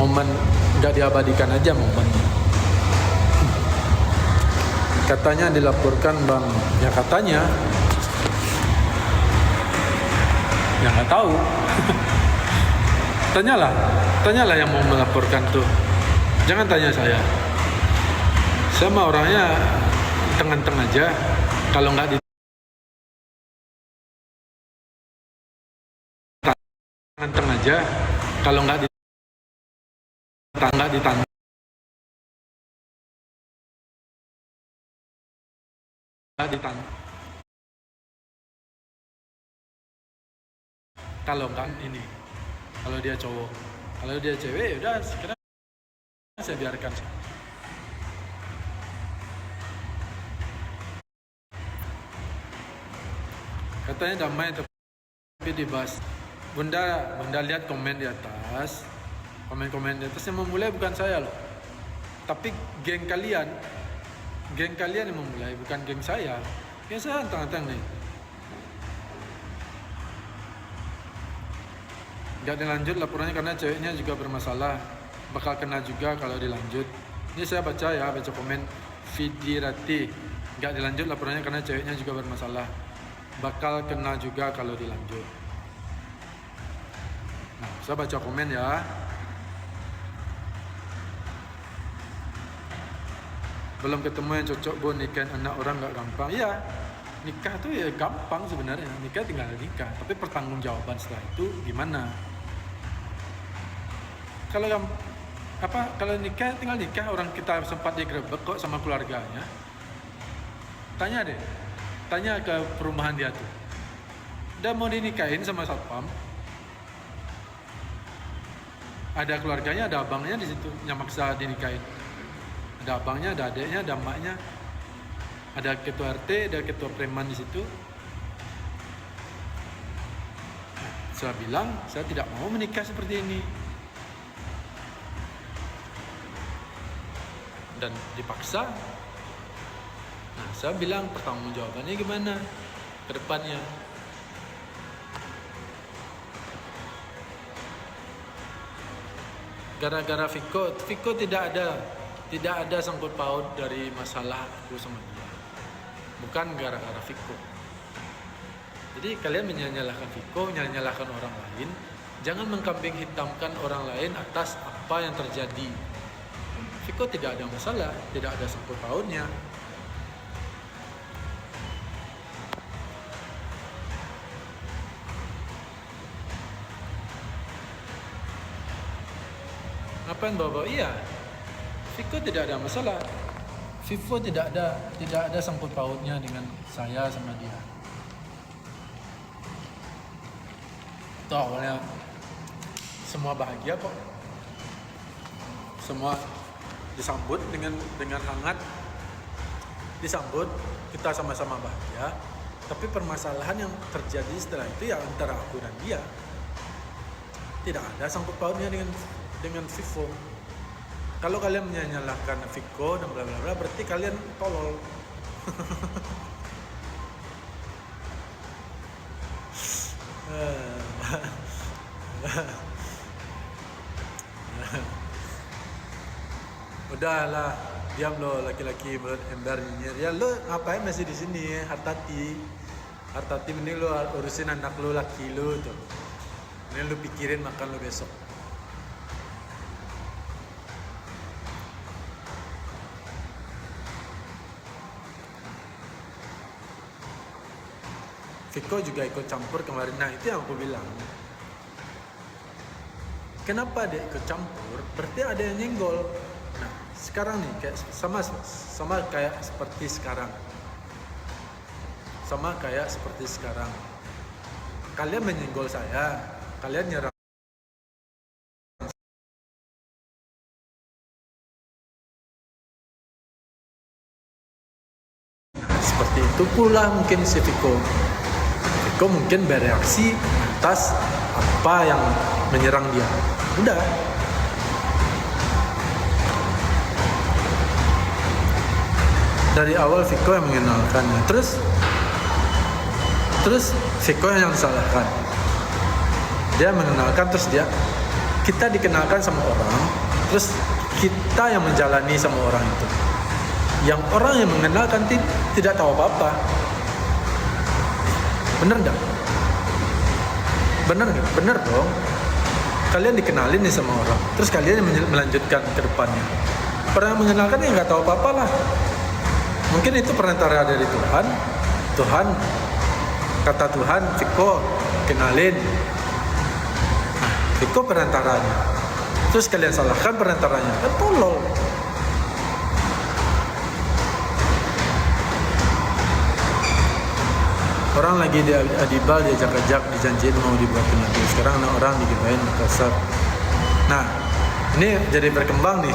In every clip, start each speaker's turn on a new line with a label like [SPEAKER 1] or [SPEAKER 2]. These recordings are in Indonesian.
[SPEAKER 1] momen nggak diabadikan aja momennya. Katanya dilaporkan bang, ya katanya, ya nggak tahu. Tanyalah yang mau melaporkan tuh. Jangan tanya saya. Saya mah orangnya tengah-tengah aja. Kalau nggak tengah-tengah aja. Kalau nggak ditanya. Kalau nggak ini, kalau dia cowok, kalau dia cewek, udah sekarang saya biarkan. Katanya damai tapi dibahas. Bunda lihat komen di atas, komen di atas yang memulai bukan saya loh, tapi geng kalian yang memulai, bukan geng saya. Geng saya anteng-anteng nih. Gak dilanjut laporannya karena ceweknya juga bermasalah, bakal kena juga kalau dilanjut. Ini saya baca komen Fidirati. Gak dilanjut laporannya karena ceweknya juga bermasalah, bakal kena juga kalau dilanjut. Nah, saya baca komen ya. Belum ketemu yang cocok, Bu, nikahin anak orang gak gampang. Iya, nikah tuh ya gampang sebenarnya. Nikah tinggal nikah, tapi pertanggungjawaban setelah itu gimana? Kalau nikah tinggal nikah, orang kita sempat digrebek kok sama keluarganya. Tanya ke perumahan dia tuh. Udah mau dinikahin sama satpam. Ada keluarganya, ada abangnya di situ yang maksa dinikahin. Ada abangnya, ada adeknya, ada emaknya. Ada ketua RT, ada ketua preman di situ. Saya bilang, saya tidak mau menikah seperti ini. Dan dipaksa. Nah, saya bilang pertanggungjawabannya gimana ke depannya. Gara-gara Viko tidak ada sangkut paut dari masalah aku sama dia. Bukan gara-gara Viko. Jadi kalian menyalahkan Viko, menyalahkan orang lain. Jangan mengkambing hitamkan orang lain atas apa yang terjadi. Viko tidak ada masalah, tidak ada sangkut pautnya. Ngapain bawa-bawa? Iya, Viko tidak ada masalah. Vivo tidak ada sangkut pautnya dengan saya sama dia. Itu awalnya semua bahagia kok. Semua disambut dengan hangat. Disambut, kita sama-sama bahagia. Tapi permasalahan yang terjadi setelah itu ya antara aku dan dia. Tidak ada sangkut pautnya dengan Vivo. Kalau kalian menyalahkan Viko dan bla bla bla, berarti kalian tolol. Udahlah, diam lo laki-laki mulut ember nyinyir. Ya lo ngapain masih di sini? Hartati mending lo urusin anak lo, laki lo tuh. Ini lo pikirin makan lo besok. Viko juga ikut campur kemarin. Nah, itu yang aku bilang. Kenapa dia ikut campur? Berarti ada yang nyenggol. Nah, sekarang nih kayak sama kayak seperti sekarang. Sama kayak seperti sekarang. Kalian menyenggol saya, kalian nyerang. Seperti itu pula mungkin si Viko. Viko mungkin bereaksi atas apa yang menyerang dia. Udah. Dari awal Viko yang mengenalkannya. Terus Viko yang disalahkan. Dia mengenalkan terus dia kita dikenalkan sama orang, terus kita yang menjalani sama orang itu. Yang orang yang mengenalkan tidak tahu apa-apa. Bener nggak? Bener nggak? Bener dong. Kalian dikenalin nih sama orang, terus kalian yang melanjutkan ke depannya. Orang yang mengenalkan ya nggak tahu apa-apa lah. Mungkin itu perantara dari Tuhan. Tuhan, kata Tuhan, Viko, kenalin. Nah, Viko perantaranya. Terus kalian salahkan perantaranya. Kan tolol. Orang lagi di Adibal, diajak-ajak, dijanjiin mau dibuatin lagi. Sekarang orang digituin Makassar. Nah, ini jadi berkembang nih.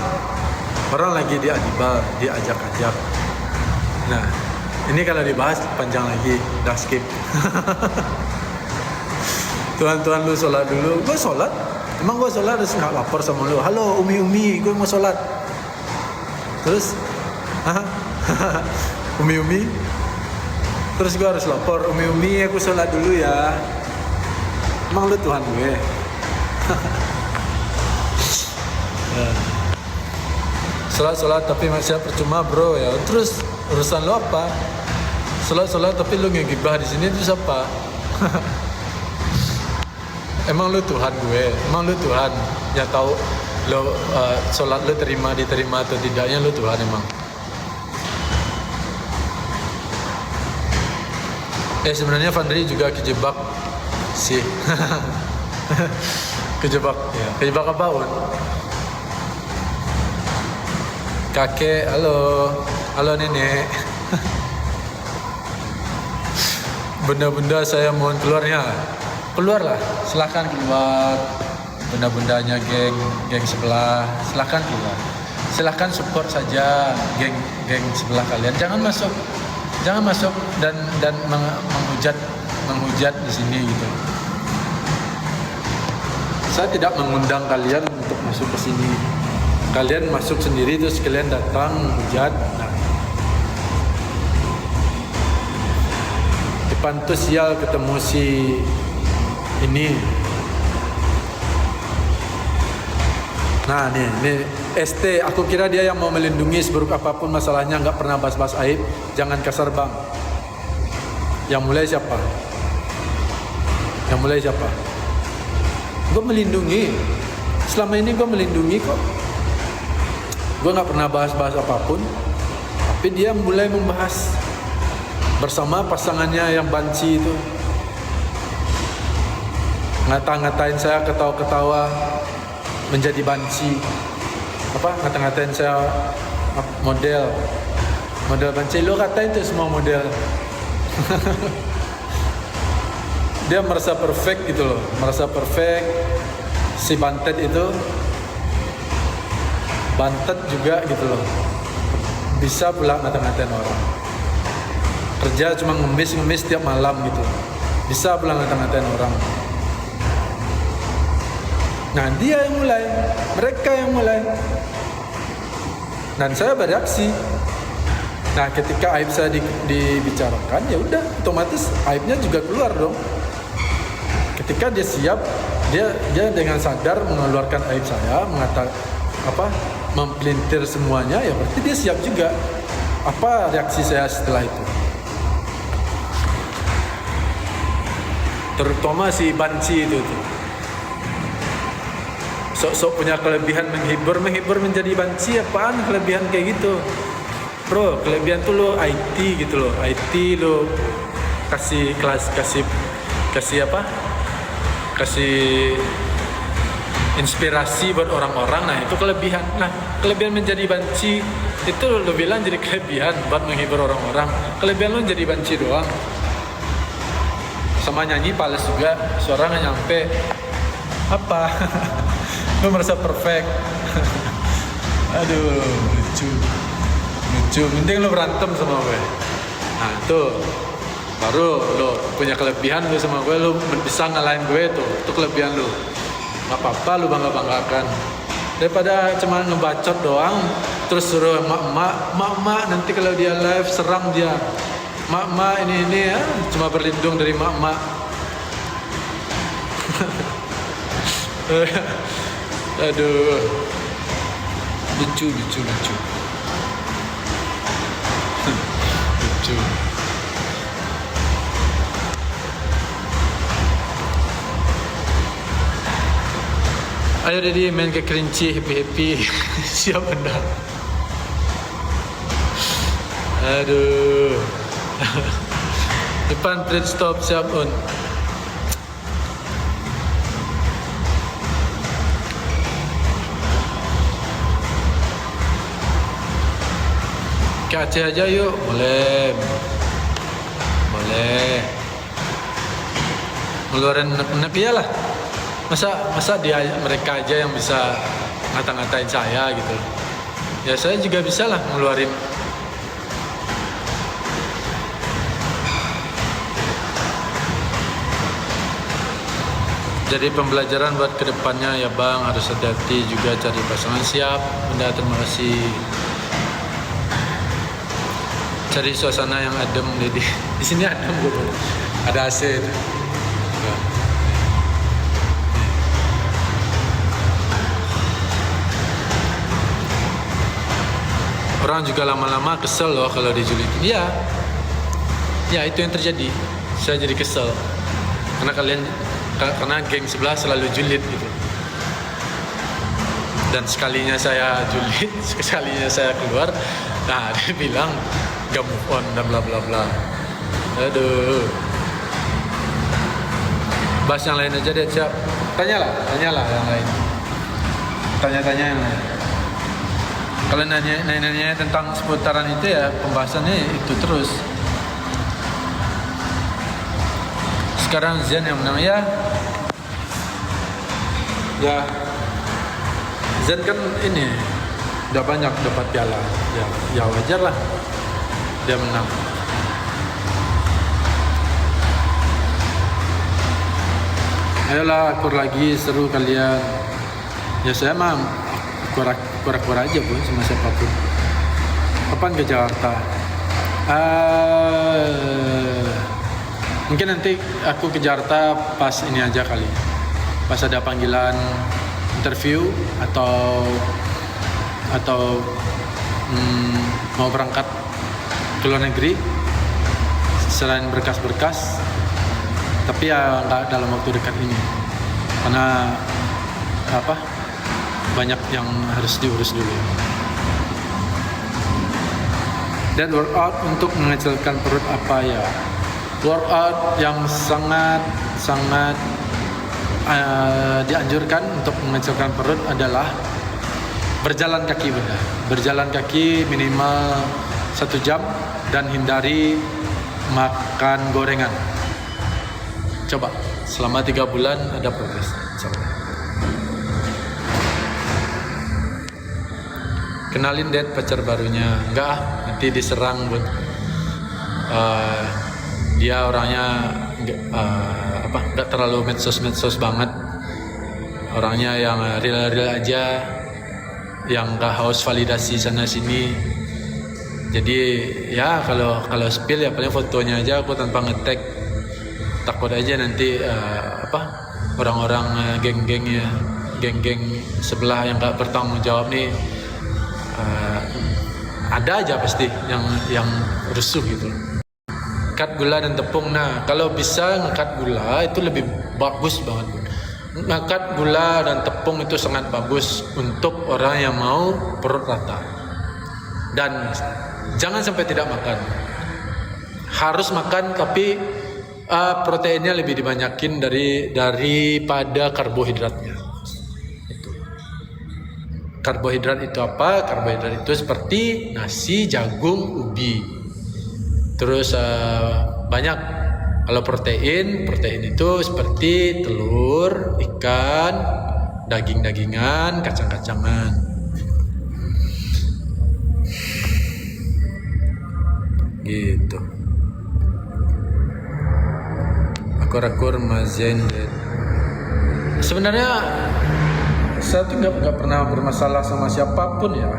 [SPEAKER 1] Orang lagi di Adibal, diajak-ajak. Nah, ini kalau dibahas panjang lagi, udah skip. Tuhan lu sholat dulu. Gue sholat? Emang gue sholat harus nggak lapor sama lu? Halo Umi, gue mau sholat. Terus, Umi, terus gue harus lapor, Umi, aku sholat dulu ya. Emang lu Tuhan gue? Sholat tapi masih percuma bro ya. Terus urusan lo apa? Sholat tapi lu ngegibah di sini terus apa? Emang lu Tuhan gue? Emang lu Tuhan yang tahu lo sholat lu diterima atau tidaknya? Lu Tuhan emang? Sebenarnya Fandri juga kejebak sih. Kejebak apa Un? Kakek, halo nenek. Benda-benda saya mohon keluarnya. Keluarlah, silakan keluar. Benda-bendanya geng sebelah, silakan keluar. Silakan support saja geng sebelah kalian. Jangan masuk dan menghujat di sini gitu. Saya tidak mengundang kalian untuk masuk ke sini. Kalian masuk sendiri terus kalian datang menghujat. Nah, dipantu sial ketemu si ini. Nah nih ST, aku kira dia yang mau melindungi seburuk apapun masalahnya, nggak pernah bahas-bahas aib. Jangan kasar bang. Yang mulai siapa? Gue melindungi. Selama ini gue melindungi kok. Gue nggak pernah bahas-bahas apapun. Tapi dia mulai membahas bersama pasangannya yang banci itu. Ngata-ngatain saya, ketawa-ketawa, menjadi banci. Ngata-ngatain saya model banci. Lo katain itu semua model. Dia merasa perfect gitu loh, si Bantet itu juga gitu loh, bisa pula ngata-ngatain orang. Kerja cuma ngemis tiap malam gitu, bisa pula ngata-ngatain orang. Nah dia yang mulai, mereka yang mulai, dan saya bereaksi. Nah ketika aib saya dibicarakan, ya udah otomatis aibnya juga keluar dong. Ketika dia siap, dia dengan sadar mengeluarkan aib saya, mempelintir semuanya, ya berarti dia siap juga. Apa reaksi saya setelah itu? Terutama si banci itu tuh. Sok-sok punya kelebihan menghibur menjadi banci. Apaan kelebihan kayak gitu? Bro, kelebihan tuh lo IT gitu loh. IT lo kasih inspirasi buat orang-orang. Nah itu kelebihan. Nah kelebihan menjadi banci itu lo bilang jadi kelebihan buat menghibur orang-orang. Kelebihan lo jadi banci doang. Sama nyanyi pales juga, suara nggak nyampe. Apa? Lo merasa perfect. Aduh, lucu. Mending lo berantem sama gue. Nah tuh baru lo punya kelebihan lo sama gue, lo bisa ngalahin gue tuh. Itu kelebihan lo. Gak apa-apa lo bangga-banggakan. Daripada cuma ngebacot doang, terus suruh emak-emak nanti kalau dia live serang dia. Emak-emak ini ya, cuma berlindung dari emak-emak. Aduh, lucu. Lucu. Ayo Dedi main ke Kerinci, happy. Siap benda. Aduh. Depan trade stop siap on. Ke Aceh aja yuk, boleh. Ngeluarin nek iyalah. Masa mereka aja yang bisa ngata-ngatain saya gitu. Ya saya juga bisa lah ngeluarin. Jadi pembelajaran buat kedepannya ya Bang, harus hati-hati juga cari pasangan. Siap, Bunda, terima kasih. Cari suasana yang adem, Dedi. Di sini adem gitu. Ada AC itu. Orang juga lama-lama kesel loh kalau dijulitin. Iya. Ya itu yang terjadi. Saya jadi kesel. Karena geng sebelah selalu julid gitu. Dan sekalinya saya julid, sekalinya saya keluar, nah dia bilang gak move on dan bla bla bla. Aduh. Bahas yang lain aja deh, siap. Tanyalah yang lain. Tanya-tanya yang lain. Kalau nanya tentang seputaran itu ya pembahasannya itu terus. Sekarang Zen yang menang ya. Zen kan ini udah banyak dapat piala. Ya wajar lah dia menang. Ayolah akur lagi, seru kalian. Ya saya mah kura-kura aja pun sama siapapun. Kapan ke Jakarta? Mungkin nanti aku ke Jakarta pas ini aja kali. Pas ada panggilan interview atau mau berangkat ke luar negeri selain berkas-berkas. Tapi ya nggak dalam waktu dekat ini. Karena banyak yang harus diurus dulu. Dan workout untuk mengecilkan perut apa ya? Workout yang sangat dianjurkan untuk mengecilkan perut adalah berjalan kaki Bunda. Berjalan kaki minimal 1 jam dan hindari makan gorengan. Coba selama 3 bulan ada progres. Coba. Kenalin Dad pacar barunya. Enggak, nanti diserang buat dia orangnya enggak terlalu medsos banget. Orangnya yang real aja, yang enggak haus validasi sana sini. Jadi ya kalau spill ya paling fotonya aja aku tanpa nge-tag. Takut aja nanti orang-orang geng-geng sebelah yang enggak bertanggung jawab nih. Ada aja pasti yang rusuh gitu. Ngekat gula dan tepung. Nah, kalau bisa ngekat gula itu lebih bagus banget. Ngekat gula dan tepung itu sangat bagus untuk orang yang mau perut rata. Dan jangan sampai tidak makan. Harus makan tapi proteinnya lebih dibanyakin daripada karbohidratnya. Karbohidrat itu apa? Karbohidrat itu seperti nasi, jagung, ubi. Terus banyak. Kalau protein itu seperti telur, ikan, daging-dagingan, kacang-kacangan. Gitu. Akur-akur mazen. Sebenarnya saya tuh nggak pernah bermasalah sama siapapun ya,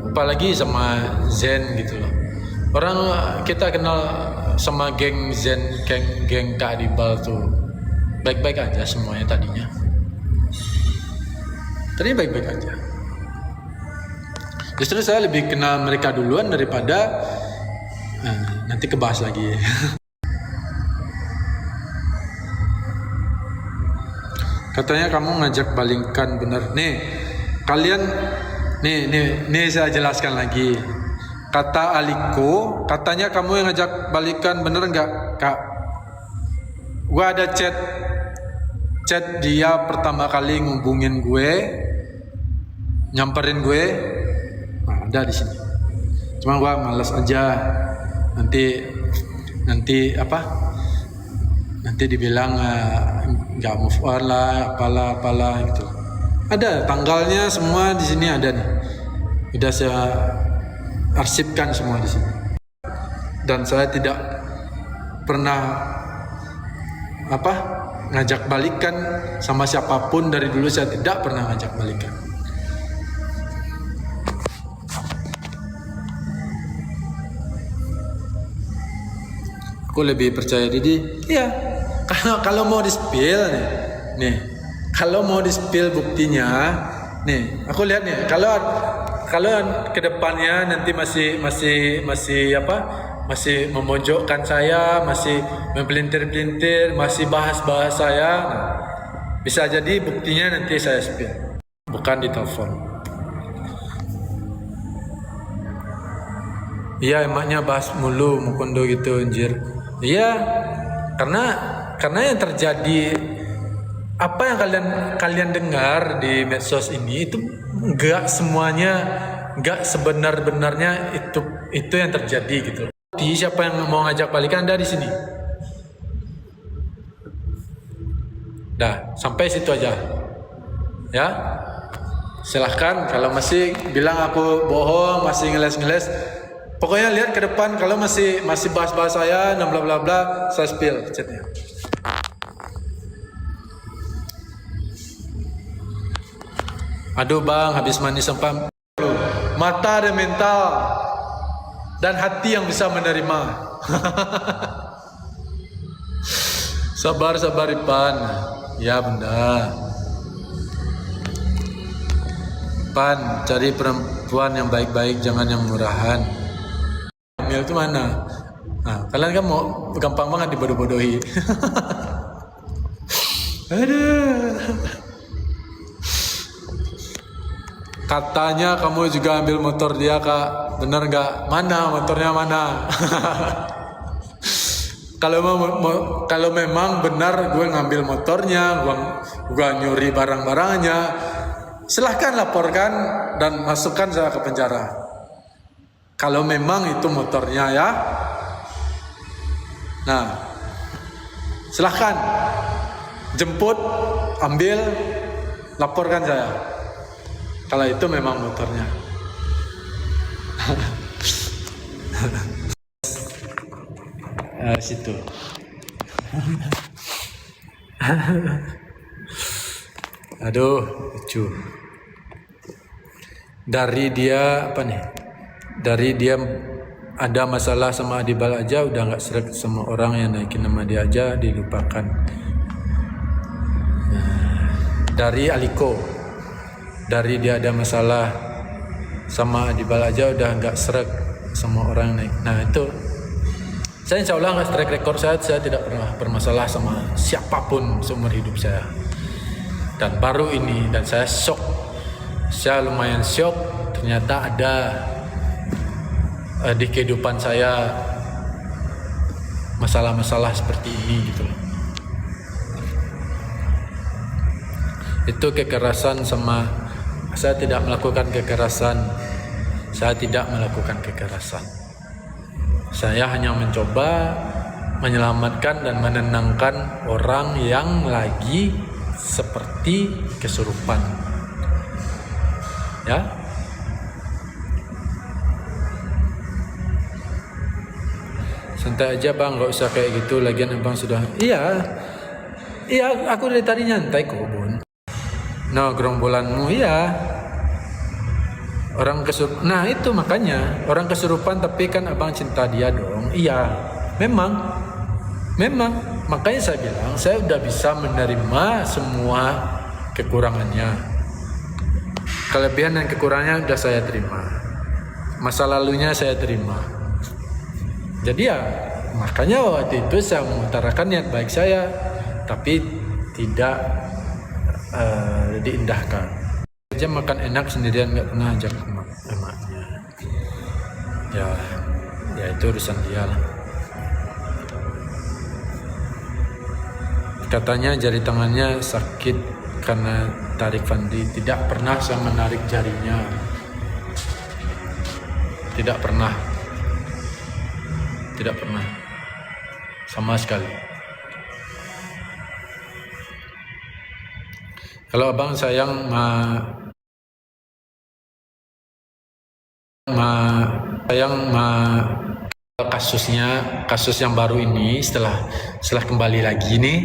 [SPEAKER 1] apalagi sama Zen gitu loh. Orang kita kenal sama geng Zen, geng Kak Adibal tuh baik-baik aja semuanya tadinya. Tadi baik-baik aja. Justru saya lebih kenal mereka duluan daripada nanti kebahas lagi. Katanya kamu ngajak balikan bener. Nih, kalian nih saya jelaskan lagi. Kata Aliko, katanya kamu yang ngajak balikan bener nggak, Kak? Gua ada chat dia pertama kali ngubungin gue, nyamperin gue, nah, ada di sini. Cuma gua males aja. Nanti dibilang nggak move on lah, apalah gitu. Ada tanggalnya semua di sini ada nih. Udah saya arsipkan semua di sini. Dan saya tidak pernah ngajak balikan sama siapapun dari dulu. Saya tidak pernah ngajak balikan. Aku lebih percaya diri. Iya. Kalau mau di-spill nih. Kalau mau di-spill buktinya, nih, aku lihat nih. Kalau kedepannya nanti masih memojokkan saya, masih mempelintir-pelintir, masih bahas saya, nah, bisa jadi buktinya nanti saya spill, bukan di telepon. Iya, emaknya bahas mulu Mukondo gitu anjir. Iya, karena yang terjadi, apa yang kalian dengar di medsos ini itu enggak sebenar-benarnya itu yang terjadi gitu. Siapa yang mau ngajak balikan Anda di sini? Dah, sampai situ aja. Ya. Silahkan kalau masih bilang aku bohong, masih ngeles. Pokoknya lihat ke depan, kalau masih bahas-bahas saya dan bla bla bla, saya spill chatnya. Aduh bang, habis mandi sempat. Mata dan mental dan hati yang bisa menerima. Sabar Ipan. Ya bunda. Pan, cari perempuan yang baik-baik, jangan yang murahan. Hamil itu mana? Nah, kalian kan mau gampang banget dibodoh-bodohi. Aduh. Katanya kamu juga ambil motor dia, Kak. Bener nggak? Mana motornya mana? Kalau memang benar gue ngambil motornya, gue nyuri barang-barangnya, silahkan laporkan dan masukkan saya ke penjara. Kalau memang itu motornya ya. Nah, silahkan jemput, ambil, laporkan saya. Kalau itu memang motornya. Situ. Aduh, lucu. Dari dia ada masalah sama Adibal aja udah nggak seret sama orang yang naikin nama dia aja dilupakan. Dari Aliko, dari dia ada masalah sama Adibal aja udah nggak seret sama orang yang naik. Nah itu, saya insya Allah nggak track record saya tidak pernah bermasalah sama siapapun seumur hidup saya. Dan baru ini, dan saya shock. Saya lumayan shock, ternyata ada di kehidupan saya masalah-masalah seperti ini gitu loh. Itu kekerasan sama, saya tidak melakukan kekerasan. Saya hanya mencoba menyelamatkan dan menenangkan orang yang lagi seperti kesurupan. Ya. Santai aja bang, gak usah kayak gitu. Lagian abang sudah. Iya, aku dari tadi nyantai kok bun. No, gerombolanmu, iya. Orang kesurupan. Nah itu makanya orang kesurupan, tapi kan abang cinta dia dong. Iya, memang. Makanya saya bilang saya udah bisa menerima semua kekurangannya. Kelebihan dan kekurangannya udah saya terima. Masa lalunya saya terima. Jadi ya makanya waktu itu saya mengutarakan niat baik saya, tapi tidak diindahkan. Aja makan enak sendirian, nggak pernah ajak emaknya. Ya itu urusan dia lah. Katanya jari tangannya sakit karena tarik Fandi. Tidak pernah saya menarik jarinya. Tidak pernah. Sama sekali. Kalau abang sayang kasus yang baru ini setelah kembali lagi nih.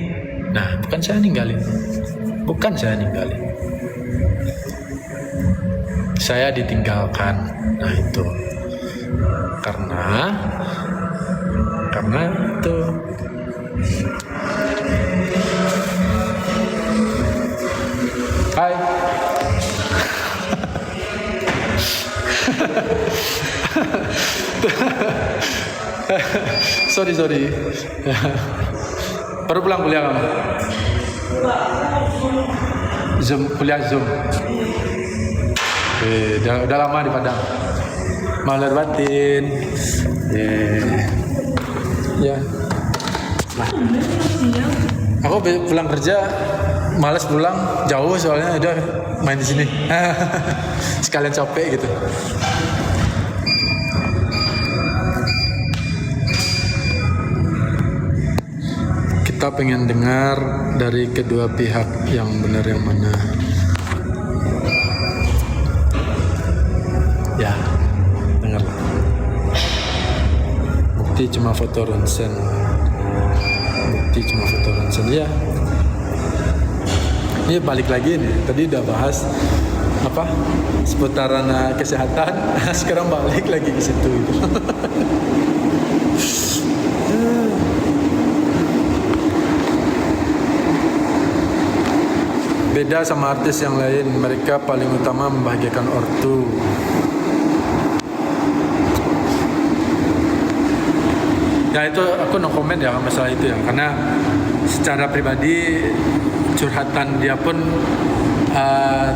[SPEAKER 1] Nah, bukan saya ninggalin. Saya ditinggalkan. Nah, itu. Karena itu Hai. sorry baru pulang kuliah kamu? Kuliah Zoom. Udah lama di Padang. Maler batin. Ya. Nah. Aku pulang kerja malas pulang, jauh soalnya udah main di sini. Sekalian capek gitu. Kita pengen dengar dari kedua pihak yang benar yang mana. Ya, dengar. Bukti cuma foto ronsen. Ya. Ini balik lagi nih. Tadi udah bahas seputaran kesehatan. Sekarang balik lagi ke situ. Beda sama artis yang lain, mereka paling utama membahagiakan ortu. Ya itu aku no comment ya masalah itu ya, karena secara pribadi curhatan dia pun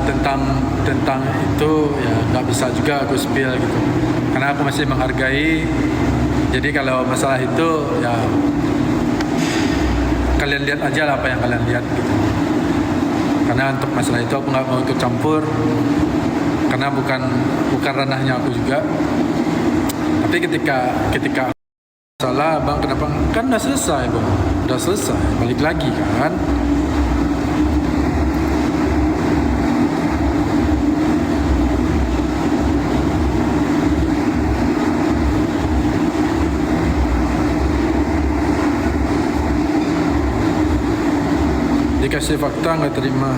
[SPEAKER 1] tentang itu ya nggak bisa juga aku spill gitu, karena aku masih menghargai. Jadi kalau masalah itu ya kalian lihat aja lah apa yang kalian lihat gitu. Karena untuk masalah itu aku nggak mau ikut campur, karena bukan ranahnya aku juga. Tapi ketika salah bang, kenapa kan udah selesai bang, balik lagi kan. Dikasih fakta nggak terima.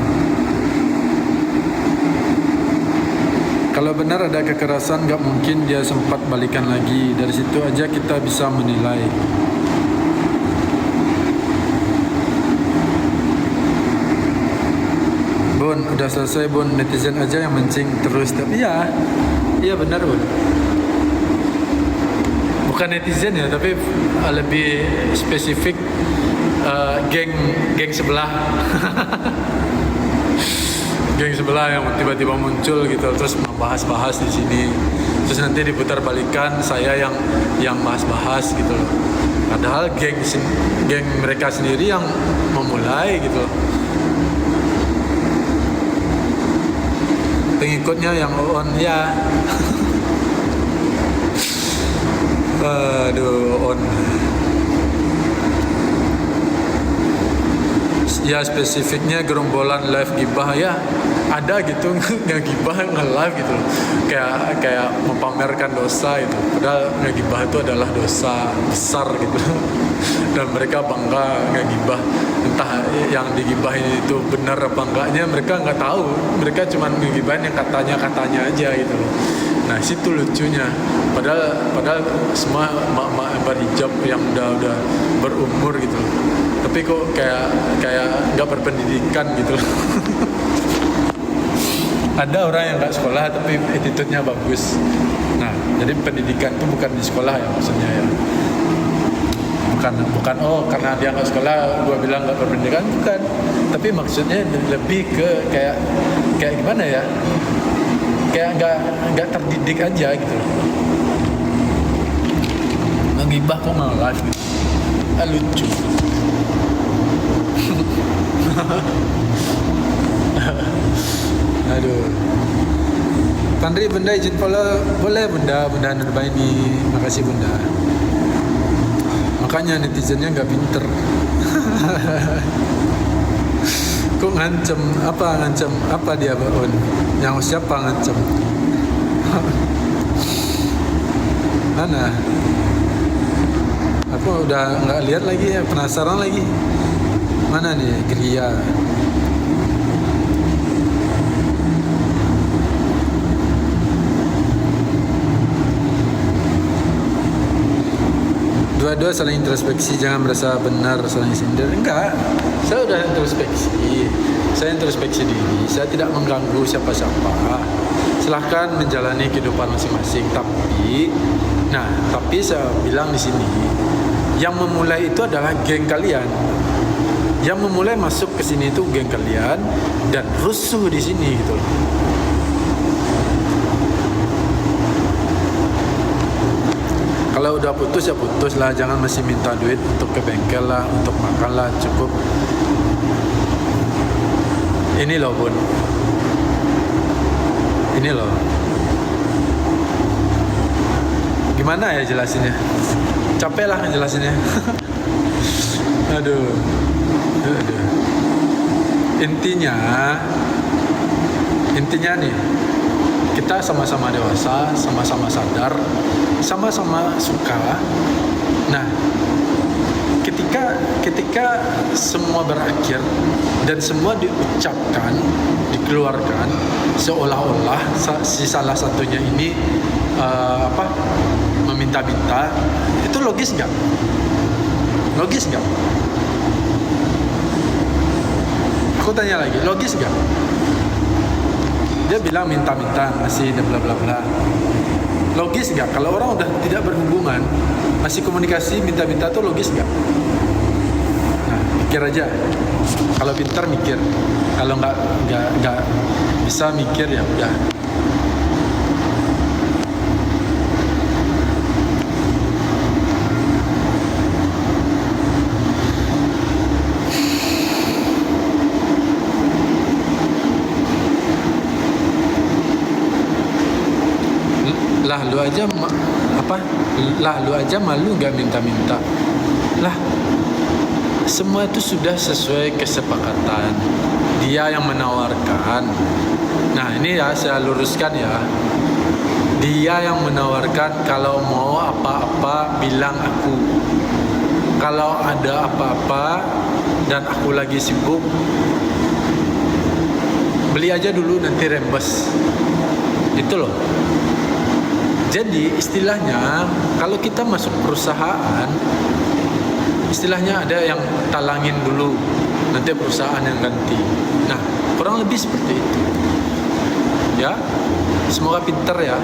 [SPEAKER 1] Kalau benar ada kekerasan, nggak mungkin dia sempat balikan lagi. Dari situ aja kita bisa menilai. Bun, udah selesai bun, netizen aja yang mancing terus. Tapi iya benar bun. Bukan netizen ya, tapi lebih spesifik geng sebelah. Geng sebelah yang tiba-tiba muncul gitu, terus membahas-bahas di sini, terus nanti diputar balikan saya yang bahas-bahas gitu loh. Padahal geng mereka sendiri yang memulai gitu loh. Pengikutnya yang on ya. Aduh, on. Ya spesifiknya gerombolan live gibah ya ada gitu, nge-gibah nge-live gitu, kayak memamerkan dosa gitu, padahal nge-gibah itu adalah dosa besar gitu. Dan mereka bangga nge-gibah, entah yang digibahin itu benar apa enggaknya mereka nggak tahu, mereka cuma nge-gibahin yang katanya aja gitu. Nah situ lucunya, padahal semua mak-mak berhijab yang udah berumur gitu, tapi kok kayak nggak berpendidikan gitu. Ada orang yang nggak sekolah tapi attitude-nya bagus. Nah, jadi pendidikan itu bukan di sekolah ya maksudnya ya. Bukan karena dia nggak sekolah gua bilang nggak berpendidikan, bukan. Tapi maksudnya lebih ke kayak gimana ya? Kayak nggak terdidik aja gitu. Menggibah kok malah gitu. Lucu. Aduh. Pandri Bunda izin follow. Boleh Bunda Nurbaini. Makasih Bunda. Makanya netizennya nggak pinter. Kok ngancem apa dia Baun? Yang siapa ngancem? Mana? Aku udah nggak lihat lagi ya, penasaran lagi. Mana nih Gria? Dua-dua saling introspeksi, jangan merasa benar saling sindir. Enggak, saya udah introspeksi. Saya introspeksi diri. Saya tidak mengganggu siapa-siapa. Silahkan menjalani kehidupan masing-masing. Tapi saya bilang di sini, yang memulai itu adalah geng kalian. Yang memulai masuk ke sini itu geng kalian dan rusuh di sini gitu loh. Kalau udah putus ya putus lah, jangan masih minta duit untuk ke bengkel lah, untuk makan lah, cukup. Ini loh Bun, ini loh. Gimana ya jelasinnya? Capek lah ngejelasinnya. Aduh. Intinya nih, kita sama-sama dewasa, sama-sama sadar, sama-sama suka. Nah, ketika semua berakhir dan semua diucapkan, dikeluarkan seolah-olah si salah satunya ini meminta-minta, itu logis nggak? Logis nggak? Aku tanya lagi, logis nggak? Dia bilang minta-minta, masih bla bla bla. Logis nggak? Kalau orang udah tidak berhubungan, masih komunikasi, minta-minta tuh logis nggak? Nah, mikir aja. Kalau pintar mikir, kalau nggak bisa mikir ya udah. Lu aja malu nggak minta-minta lah. Semua itu sudah sesuai kesepakatan, dia yang menawarkan. Nah ini ya saya luruskan ya, dia yang menawarkan. Kalau mau apa-apa bilang aku, kalau ada apa-apa dan aku lagi sibuk, beli aja dulu nanti rembes, itu loh. Jadi istilahnya kalau kita masuk perusahaan, istilahnya ada yang talangin dulu, nanti perusahaan yang ganti. Nah kurang lebih seperti itu ya. Semoga pinter ya.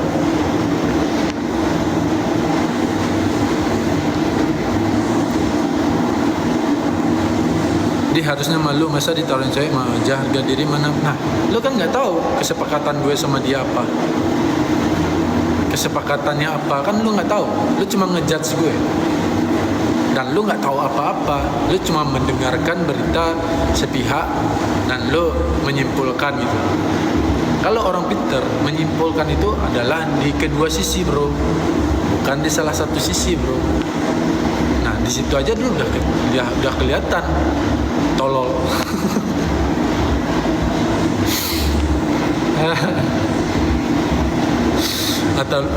[SPEAKER 1] Dia harusnya malu, masa ditawarin cewek mah aja, harga diri mana. Nah lu kan nggak tahu kesepakatan gue sama dia apa, kesepakatannya apa, kan lu nggak tahu. Lu cuma ngejudge gue dan lu nggak tahu apa-apa. Lu cuma mendengarkan berita sepihak dan lu menyimpulkan gitu. Kalau orang pintar menyimpulkan itu adalah di kedua sisi bro, bukan di salah satu sisi bro. Nah di situ aja dulu udah kelihatan tolol.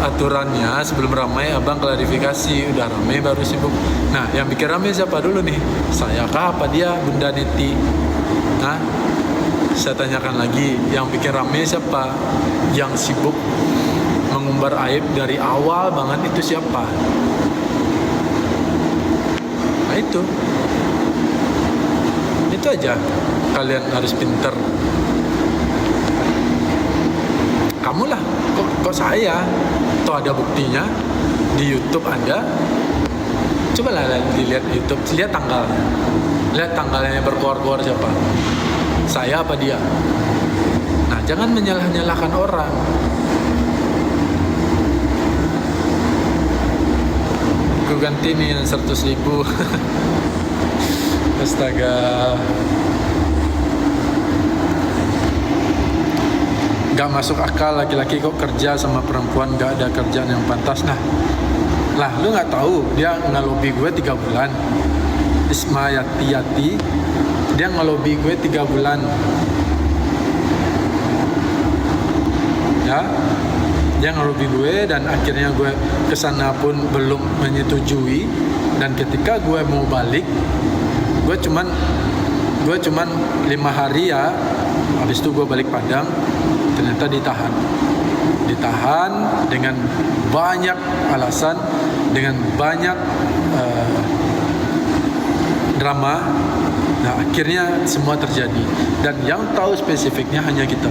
[SPEAKER 1] Aturannya sebelum ramai abang klarifikasi, udah ramai baru sibuk. Nah yang bikin ramai siapa dulu nih? Saya kah apa dia Bunda Neti? Nah saya tanyakan lagi, yang bikin ramai siapa? Yang sibuk mengumbar aib dari awal banget itu siapa? Nah itu aja, kalian harus pinter. kamu lah, kok saya? Toh ada buktinya di YouTube ada. Coba lah dilihat YouTube, lihat tanggalnya yang berkeluar-keluar siapa, saya apa dia. Nah, jangan menyalah-nyalahkan orang. Aku ganti nih yang 100.000. Astaga. Gak masuk akal laki-laki kok kerja sama perempuan, gak ada kerjaan yang pantas. Lah lu gak tahu dia ngelobi gue 3 bulan. Isma Yati dia ngelobi gue 3 bulan ya, dia ngelobi gue dan akhirnya gue kesana pun belum menyetujui. Dan ketika gue mau balik, gue cuman 5 hari ya, habis itu gue balik Padang. Ternyata ditahan dengan banyak alasan, dengan banyak drama. Nah, akhirnya semua terjadi dan yang tahu spesifiknya hanya kita.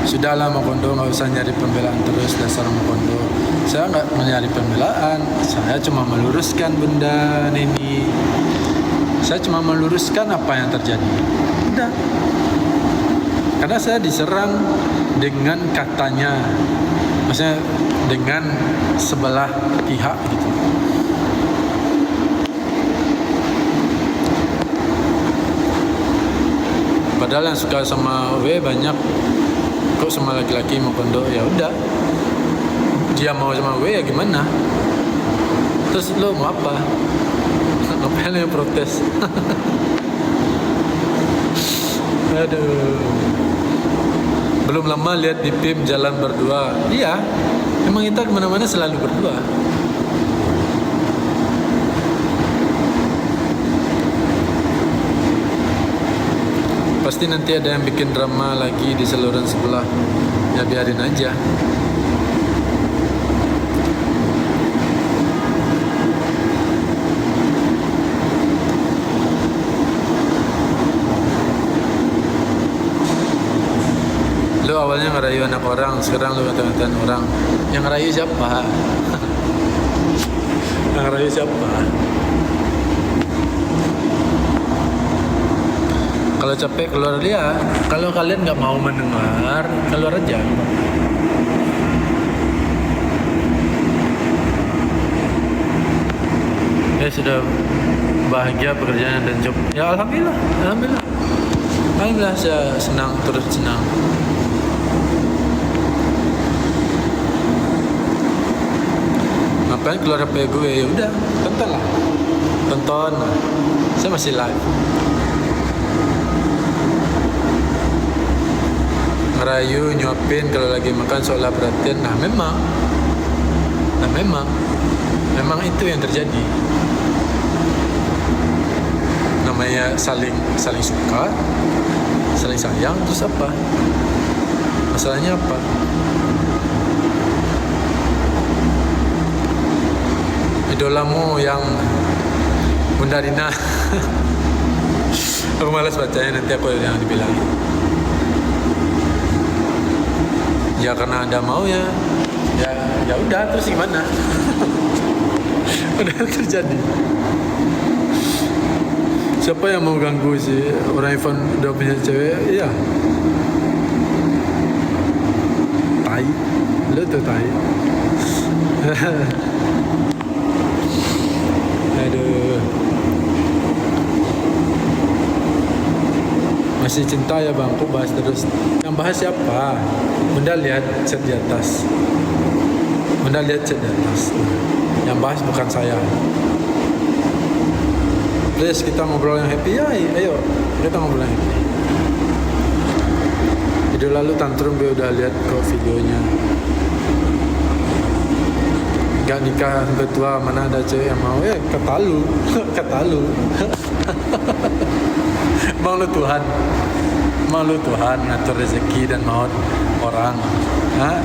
[SPEAKER 1] Sudahlah Mokondo, nggak usah nyari pembelaan terus, dasar Mokondo. Saya nggak mencari pembelaan, saya cuma meluruskan benda ini. Saya cuma meluruskan apa yang terjadi. Udah. Karena saya diserang dengan katanya, maksudnya dengan sebelah pihak gitu. Padahal yang suka sama W banyak, kok sama laki-laki mau kondo, ya udah. Dia mau sama W ya gimana? Terus lo mau apa? Ngapain yang protes? Aduh. Belum lama lihat di PIM jalan berdua. Iya, emang kita kemana-mana selalu berdua. Pasti nanti ada yang bikin drama lagi di saluran sebelah. Ya biarin aja. Lu awalnya ngerayu anak orang, sekarang lu ngata-ngatain orang. Yang ngerayu siapa? Yang ngerayu siapa? Kalau capek keluar dia. Kalau kalian nggak mau mendengar, keluar aja. Ya sudah bahagia pekerjaan dan job. Ya alhamdulillah, alhamdulillah. Alhamdulillah saya senang, terus senang. Ngapain keluar HP gue? Ya udah, tonton lah. Tonton. Saya masih live. Ngerayu, nyuapin kalau lagi makan seolah perhatian. Nah memang itu yang terjadi. Namanya saling suka, saling sayang. Terus apa? Masalahnya apa? Idolamu yang Bunda Rina. Aku malas bacanya, nanti aku yang dibilang. Ya karena Anda mau ya udah, terus gimana? Udah terjadi. Siapa yang mau ganggu sih orang Ivan udah punya cewek? Iya. Tai. Lu tuh tai. Aduh. Masih cinta ya bang, aku bahas terus. Yang bahas siapa? Bunda lihat chat di atas. Bunda lihat chat di atas. Yang bahas bukan saya. Please kita ngobrol yang happy ya. Ayo kita ngobrol yang happy. Video lalu tantrum gue udah lihat kok videonya. Gak nikah betua, mana ada cewek yang mau? Ketalu. Ketalu. Mau lu Tuhan ngatur rezeki dan maut orang. Hah?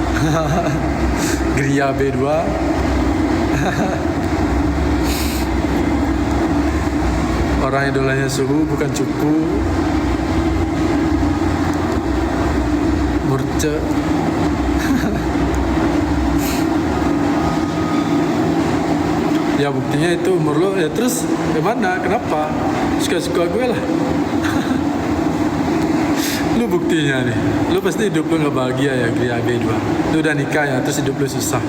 [SPEAKER 1] Gria B2. orang idolanya suhu bukan cupu. Murce. Ya buktinya itu umur lo ya, terus gimana, kenapa, suka-suka gue lah. Lu buktinya nih, lu pasti hidup lu gak bahagia ya Gria B2. Lu udah nikah ya, terus hidup lu susah.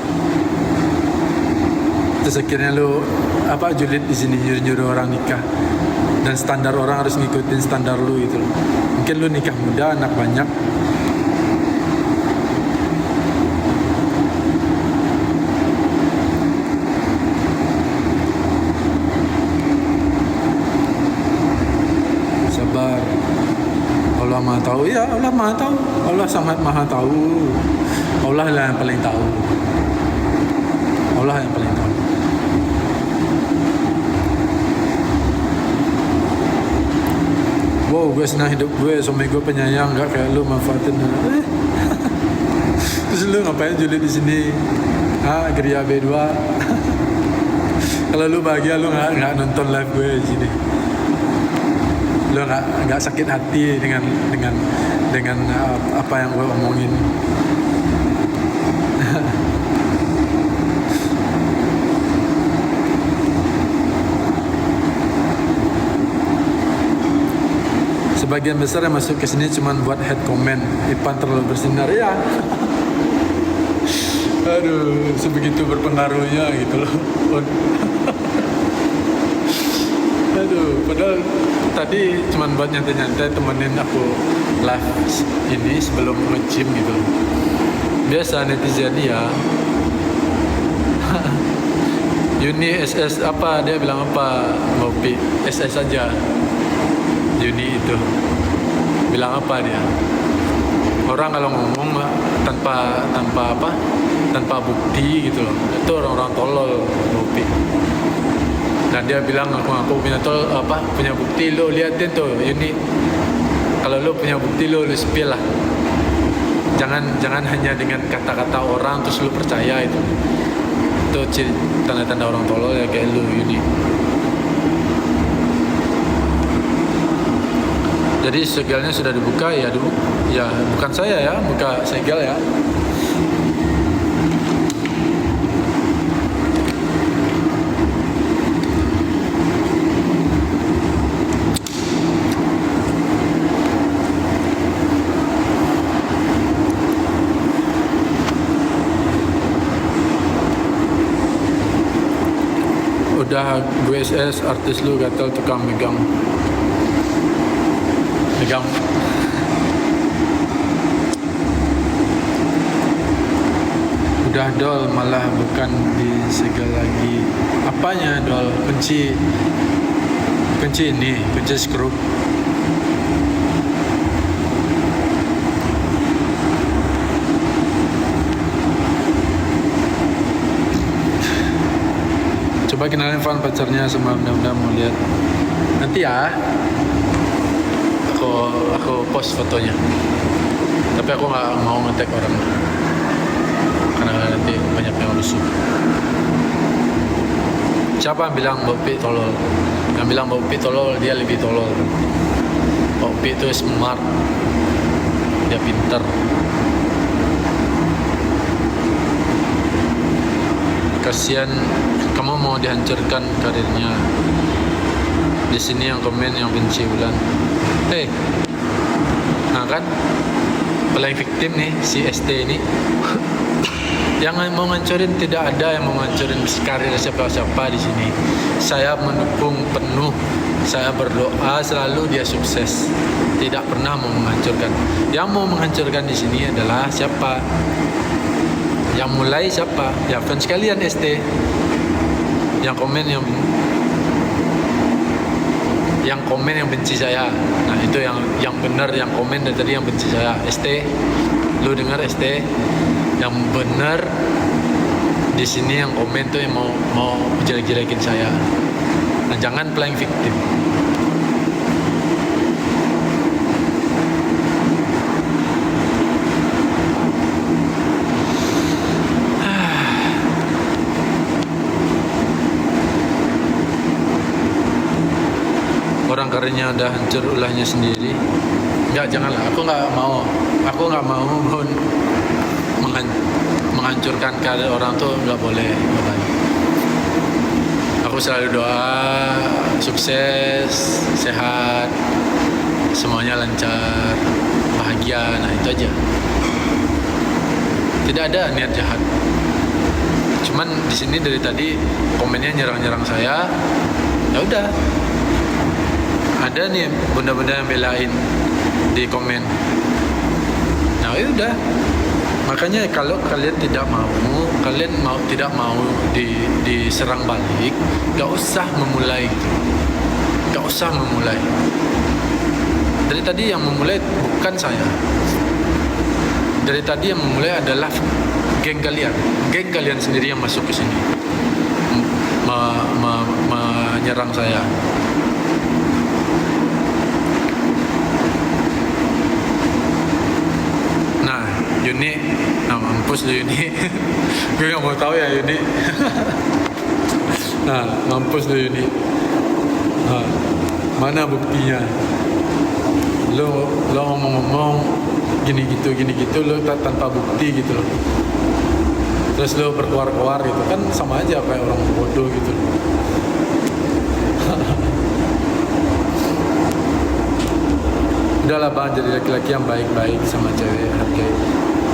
[SPEAKER 1] Terus akhirnya lu julid di sini, nyuruh orang nikah, dan standar orang harus ngikutin standar lu gitu. Mungkin lu nikah muda, anak banyak. Sabar. Allah Maha Tahu. Ya, Allah Maha Tahu. Allah sangat Maha Tahu. Allah lah yang paling tahu. Allah yang paling tahu. Wow, gue senang hidup gue, suami gue penyayang, gak kayak lu manfaatin. Terus lu ngapain julid di sini? Gria B2. Kalau lu bahagia, lu nggak nonton live gue di sini. Lu nggak sakit hati dengan apa yang gue omongin. Sebagian besar yang masuk ke sini cuma buat head comment, Ipan terlalu bersinar ya. Aduh, sebegitu berpengaruhnya gitu loh. Aduh, padahal tadi cuma buat nyantai-nyantai, temenin aku live ini sebelum nge-gym gitu. Biasa netizen ya. Yuni SS apa, dia bilang apa, ngopi SS aja. Yuni itu bilang apa dia? Orang kalau ngomong tanpa bukti gitu loh, itu orang-orang tolol ngopi. Dan dia bilang aku punya bukti, lo liatin tuh Yuni. Kalau lo punya bukti lo spill lah. Jangan hanya dengan kata-kata orang terus lo percaya itu. Itu tanda-tanda orang tolol ya kayak lo Yuni. Jadi segelnya sudah dibuka ya, bukan saya ya, buka segel ya. Udah gue SS, artis lu gatel tukang megang. Udah dol, malah bukan disegel lagi. Apanya dol? Kunci ini, kunci skru. Coba kenalin Van pacarnya, sama benar-benar mau lihat. Nanti ya. Aku post fotonya, tapi aku nggak mau nge-tag orang karena nanti banyak yang rusuh. Siapa yang bilang Mbak Pi tolol? Yang bilang Mbak Pi tolol, dia lebih tolol. Mbak Pi itu smart, dia pinter. Kasihan kamu mau dihancurkan karirnya. Di sini yang komen yang benci Bulan. Nah kan paling victim nih si ST ini. Yang mau ngancurin, tidak ada yang mau ngancurin karir siapa-siapa di sini. Saya mendukung penuh. Saya berdoa selalu dia sukses. Tidak pernah mau menghancurkan. Yang mau menghancurkan di sini adalah siapa? Yang mulai siapa? Ya fans sekalian ST. Yang komen yang benci saya. Nah itu yang benar, yang komen dan tadi yang benci saya. ST, lu dengar ST? Yang benar di sini yang komen tuh yang mau jelek-jelekin saya. Nah jangan playing victim. orangnya udah hancur ulahnya sendiri. Enggak, janganlah. Aku nggak mau menghancurkan karir orang tuh, nggak boleh. Nggak baik. Aku selalu doa sukses, sehat, semuanya lancar, bahagia. Nah itu aja. Tidak ada niat jahat. Cuman di sini dari tadi komennya nyerang-nyerang saya. Ya udah. Ada nih bunda-bunda yang belain di komen. Nah ya udah. Makanya kalau kalian tidak mau diserang balik, gak usah memulai. Dari tadi yang memulai bukan saya. Dari tadi yang memulai adalah geng kalian sendiri yang masuk ke sini menyerang saya. Nah, Yuni, mampus lu Yuni. Gue gak mau tahu ya Yuni. Nah, mampus lu Yuni. Nah, mana buktinya? Lo ngomong gini gitu lo tanpa bukti gitu loh. Terus lo berkeluar gitu kan, sama aja kayak orang bodoh gitu. Udahlah bang, jadi laki-laki yang baik-baik sama cewek, hargai.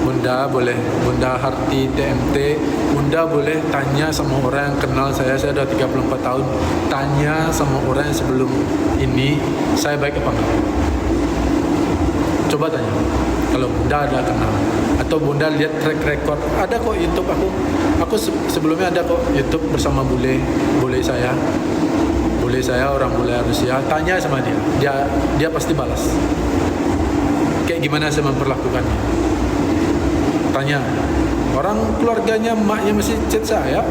[SPEAKER 1] Bunda Harti TMT, Bunda boleh tanya sama orang yang kenal saya udah 34 tahun. Tanya sama orang yang sebelum ini saya baik apa enggak. Coba tanya. Kalau Bunda ada kenal atau Bunda lihat track record, ada kok YouTube aku sebelumnya ada kok YouTube bersama bule saya orang bule Rusia. Tanya sama dia pasti balas. Kayak gimana saya memperlakukannya? Tanya. Orang keluarganya, maknya masih chat saya,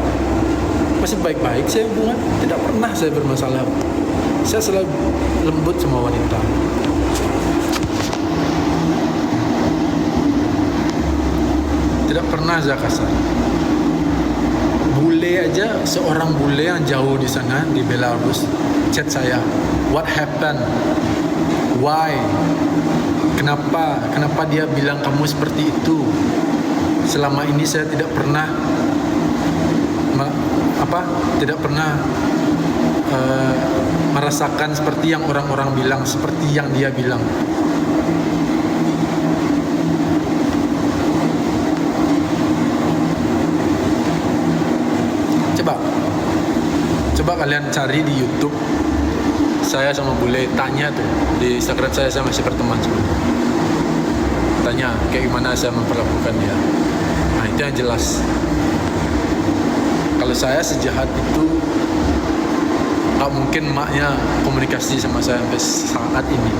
[SPEAKER 1] masih baik-baik saya hubungan, tidak pernah saya bermasalah. Saya selalu lembut sama wanita. Tidak pernah saya kasar. Bule aja, seorang bule yang jauh di sana di Belarus chat saya, what happened, why, kenapa dia bilang kamu seperti itu. Selama ini saya tidak pernah merasakan seperti yang orang-orang bilang, seperti yang dia bilang. Coba kalian cari di YouTube saya sama bule, tanya tuh di Instagram saya masih berteman sebenarnya. Tanya kayak gimana saya memperlakukan dia. Nah itu yang jelas. Kalau saya sejahat itu, gak mungkin maknya komunikasi sama saya sampai saat ini.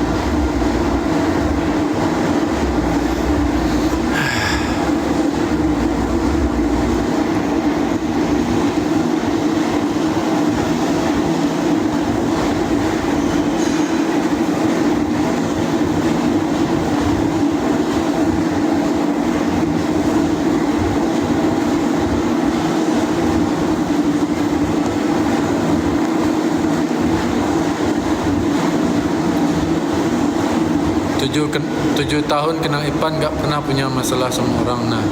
[SPEAKER 1] Tujuh tahun kena IPAN gak pernah punya masalah sama orang. Nah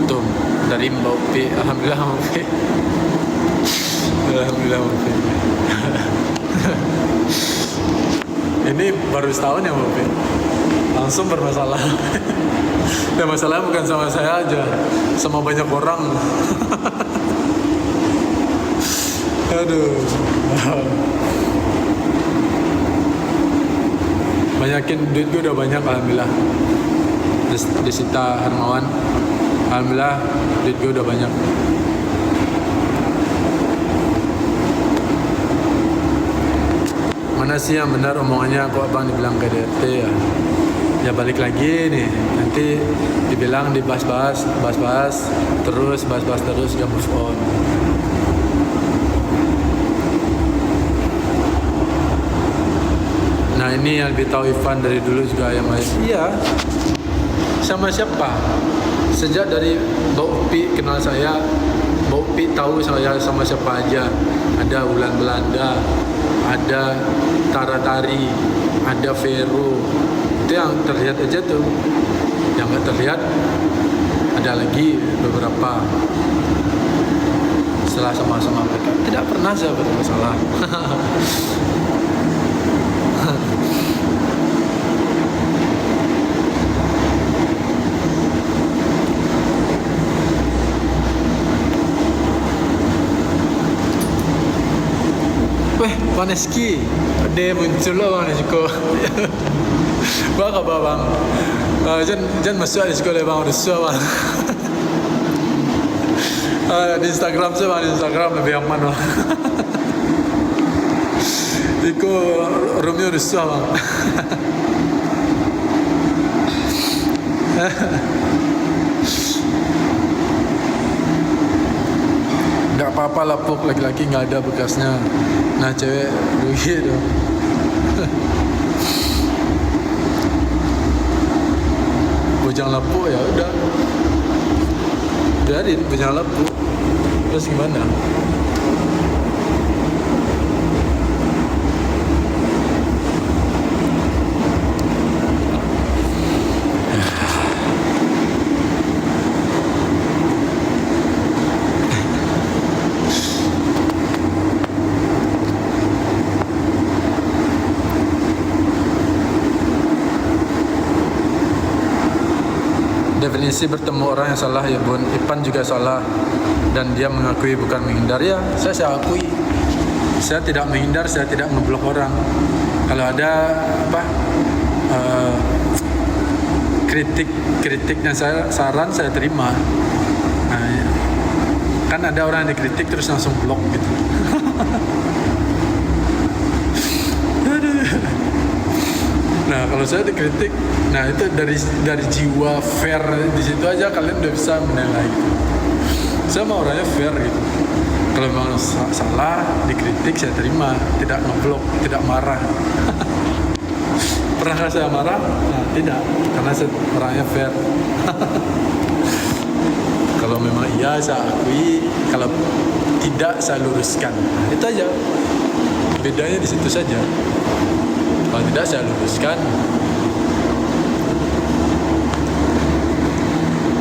[SPEAKER 1] tuh dari Mbak Upi. Alhamdulillah Mbak Upi. Alhamdulillah Mbak Upi. Ini baru setahun ya Mbak Upi, langsung bermasalah. Dan masalahnya bukan sama saya aja, sama banyak orang. Aduh. Banyakin duit gue udah banyak, alhamdulillah. Desita Hermawan, alhamdulillah duit gue udah banyak. Mana sih yang benar omongannya kok abang dibilang KDRT ya? Ya balik lagi nih, nanti dibilang dibahas terus gak move on. Nah ini yang lebih tahu Ivan dari dulu juga yang lain. Iya. Sama siapa? Sejak dari Mbak Upi kenal saya, Mbak Upi tahu saya sama siapa aja. Ada Wulan Belanda, ada Taratari, ada Vero. Itu yang terlihat aja tuh. Yang nggak terlihat ada lagi beberapa. Setelah sama-sama mereka tidak pernah saya bermasalah. Weh, Vaneski, dia muncul lah Bang Nisiko. Bang apa Bang? Jangan masuk di sekolah Bang, udah susah Bang. Di Instagram saya Bang, di Instagram lebih aman Bang. Iko Romeo udah susah Bang. Gak apa-apa lah Puk, laki-laki gak ada bekasnya. Nah cewek rugi tuh. Bujang lapuk ya udah, biarin bujang lapuk. Terus gimana? Definisi bertemu orang yang salah ya Bun. Ipan juga salah dan dia mengakui bukan menghindar. Ya saya akui, saya tidak menghindar, saya tidak ngeblok orang. Kalau ada apa kritiknya saya, saran saya terima. Nah, ya. Kan ada orang yang dikritik terus langsung blok gitu. Nah kalau saya dikritik, nah itu dari jiwa fair di situ aja kalian udah bisa menilai gitu. Saya mau orangnya fair gitu. Kalau memang salah dikritik saya terima, tidak ngeblok, tidak marah. Pernahkah saya marah? Nah tidak, karena saya orangnya fair. Kalau memang iya saya akui, kalau tidak saya luruskan. Nah, itu aja. Bedanya di situ saja. Kalau tidak saya luruskan.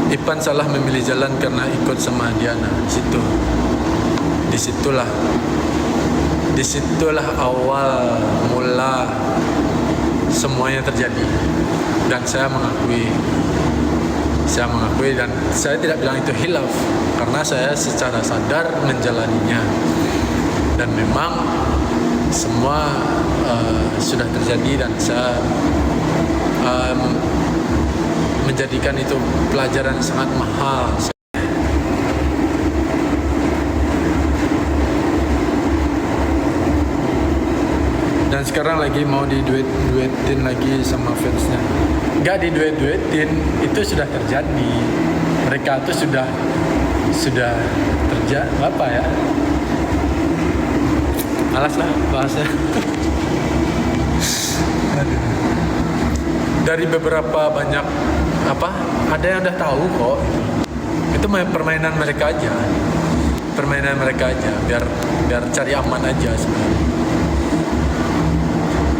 [SPEAKER 1] Ipan salah memilih jalan karena ikut sama Diana. Disitulah awal mula semuanya terjadi. Dan saya mengakui dan saya tidak bilang itu hilaf karena saya secara sadar menjalaninya. Dan memang semua sudah terjadi dan saya menjadikan itu pelajaran sangat mahal. Dan sekarang lagi mau diduetin lagi sama fansnya. Gak diduetin, itu sudah terjadi. Mereka itu sudah terjadi apa ya? Malas lah bahasnya. Dari beberapa banyak ada yang udah tahu kok. Itu permainan mereka aja, biar cari aman aja sebenarnya.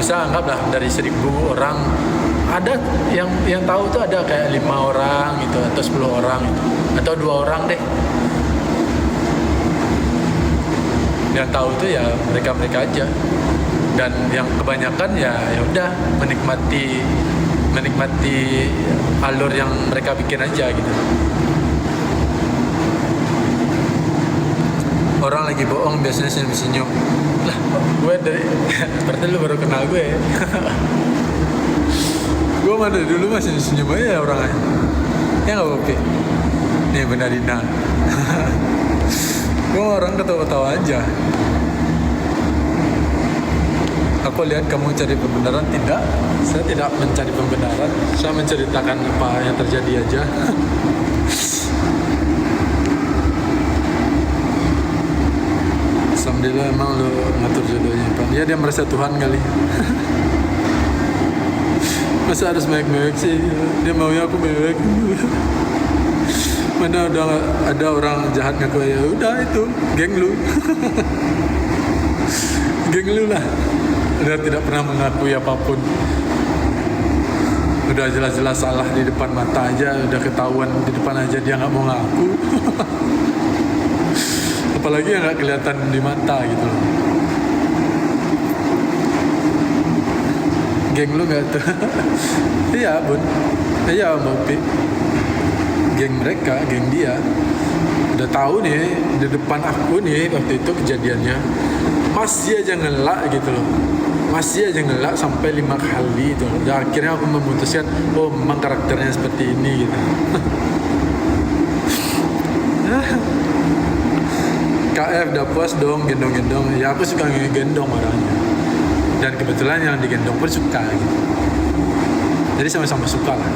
[SPEAKER 1] Bisa anggaplah dari 1.000 orang ada yang tahu tuh ada kayak 5 orang gitu atau 10 orang gitu, atau 2 orang deh. Yang tahu tuh ya mereka aja, dan yang kebanyakan ya udah menikmati alur yang mereka bikin aja gitu. Orang lagi bohong biasanya senyum-senyum. Lah, gue dari berarti lu baru kenal gue. Gue mana dulu masih senyum aja orangnya. Ya nggak apa-apa. Nih benar Dina. Gue orang ketawa-ketawa aja. Aku lihat kamu cari pembenaran. Tidak, saya tidak mencari pembenaran. Saya menceritakan apa yang terjadi aja. Alhamdulillah emang lo ngatur jodohnya Pan. Ya dia merasa Tuhan kali. Masa harus mewek-mewek sih? Dia maunya aku mewek. Mana udah ada orang jahat ngaku ya udah itu geng lu. Geng lu lah. Udah tidak pernah mengakui apapun. Udah jelas-jelas salah di depan mata aja, udah ketahuan di depan aja dia nggak mau ngaku. Apalagi yang nggak kelihatan di mata gitu loh. Geng lu nggak tuh? Iya bun, iya Mbak Upi. Geng mereka, geng dia udah tahu nih di depan aku nih waktu itu kejadiannya, masih aja ngelak gitu loh, masih aja ngelak sampai 5 kali itu. Dan akhirnya aku memutuskan, oh memang karakternya seperti ini gitu. KF udah puas dong gendong-gendong. Ya aku suka ngegendong orangnya, dan kebetulan yang digendong pun suka gitu. Jadi sama-sama suka lah.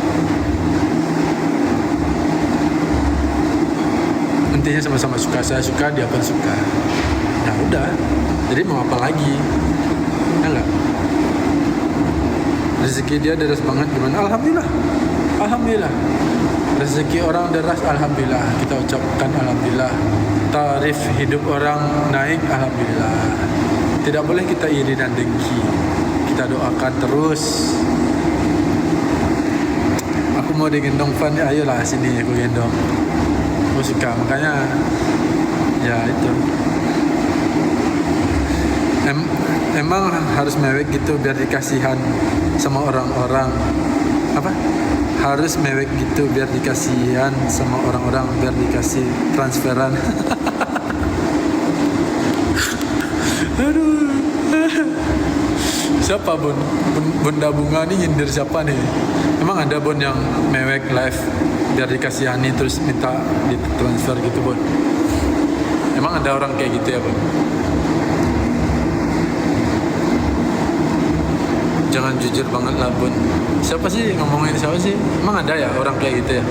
[SPEAKER 1] Intinya sama-sama suka, saya suka, dia pun suka. Ya udah, jadi mau apa lagi? Ya enggak? Rezeki dia deras banget gimana? Alhamdulillah. Alhamdulillah. Rezeki orang deras, alhamdulillah. Kita ucapkan alhamdulillah. Tarif hidup orang naik, alhamdulillah. Tidak boleh kita iri dan dengki. Kita doakan terus. Aku mau digendong Fan, ayolah sini aku gendong. Aku suka, makanya ya itu. Emang harus mewek gitu biar dikasihan sama orang-orang. Apa? Harus mewek gitu biar dikasihan sama orang-orang, biar dikasih transferan. Aduh. Siapa Bun? Bunda Bunga nih nyindir siapa nih? Emang ada Bun yang mewek live biar dikasihani terus minta ditransfer gitu Bun? Emang ada orang kayak gitu ya Bun? Jangan jujur banget lah Bun. Siapa sih ngomongin siapa sih? Emang ada ya orang kayak gitu ya?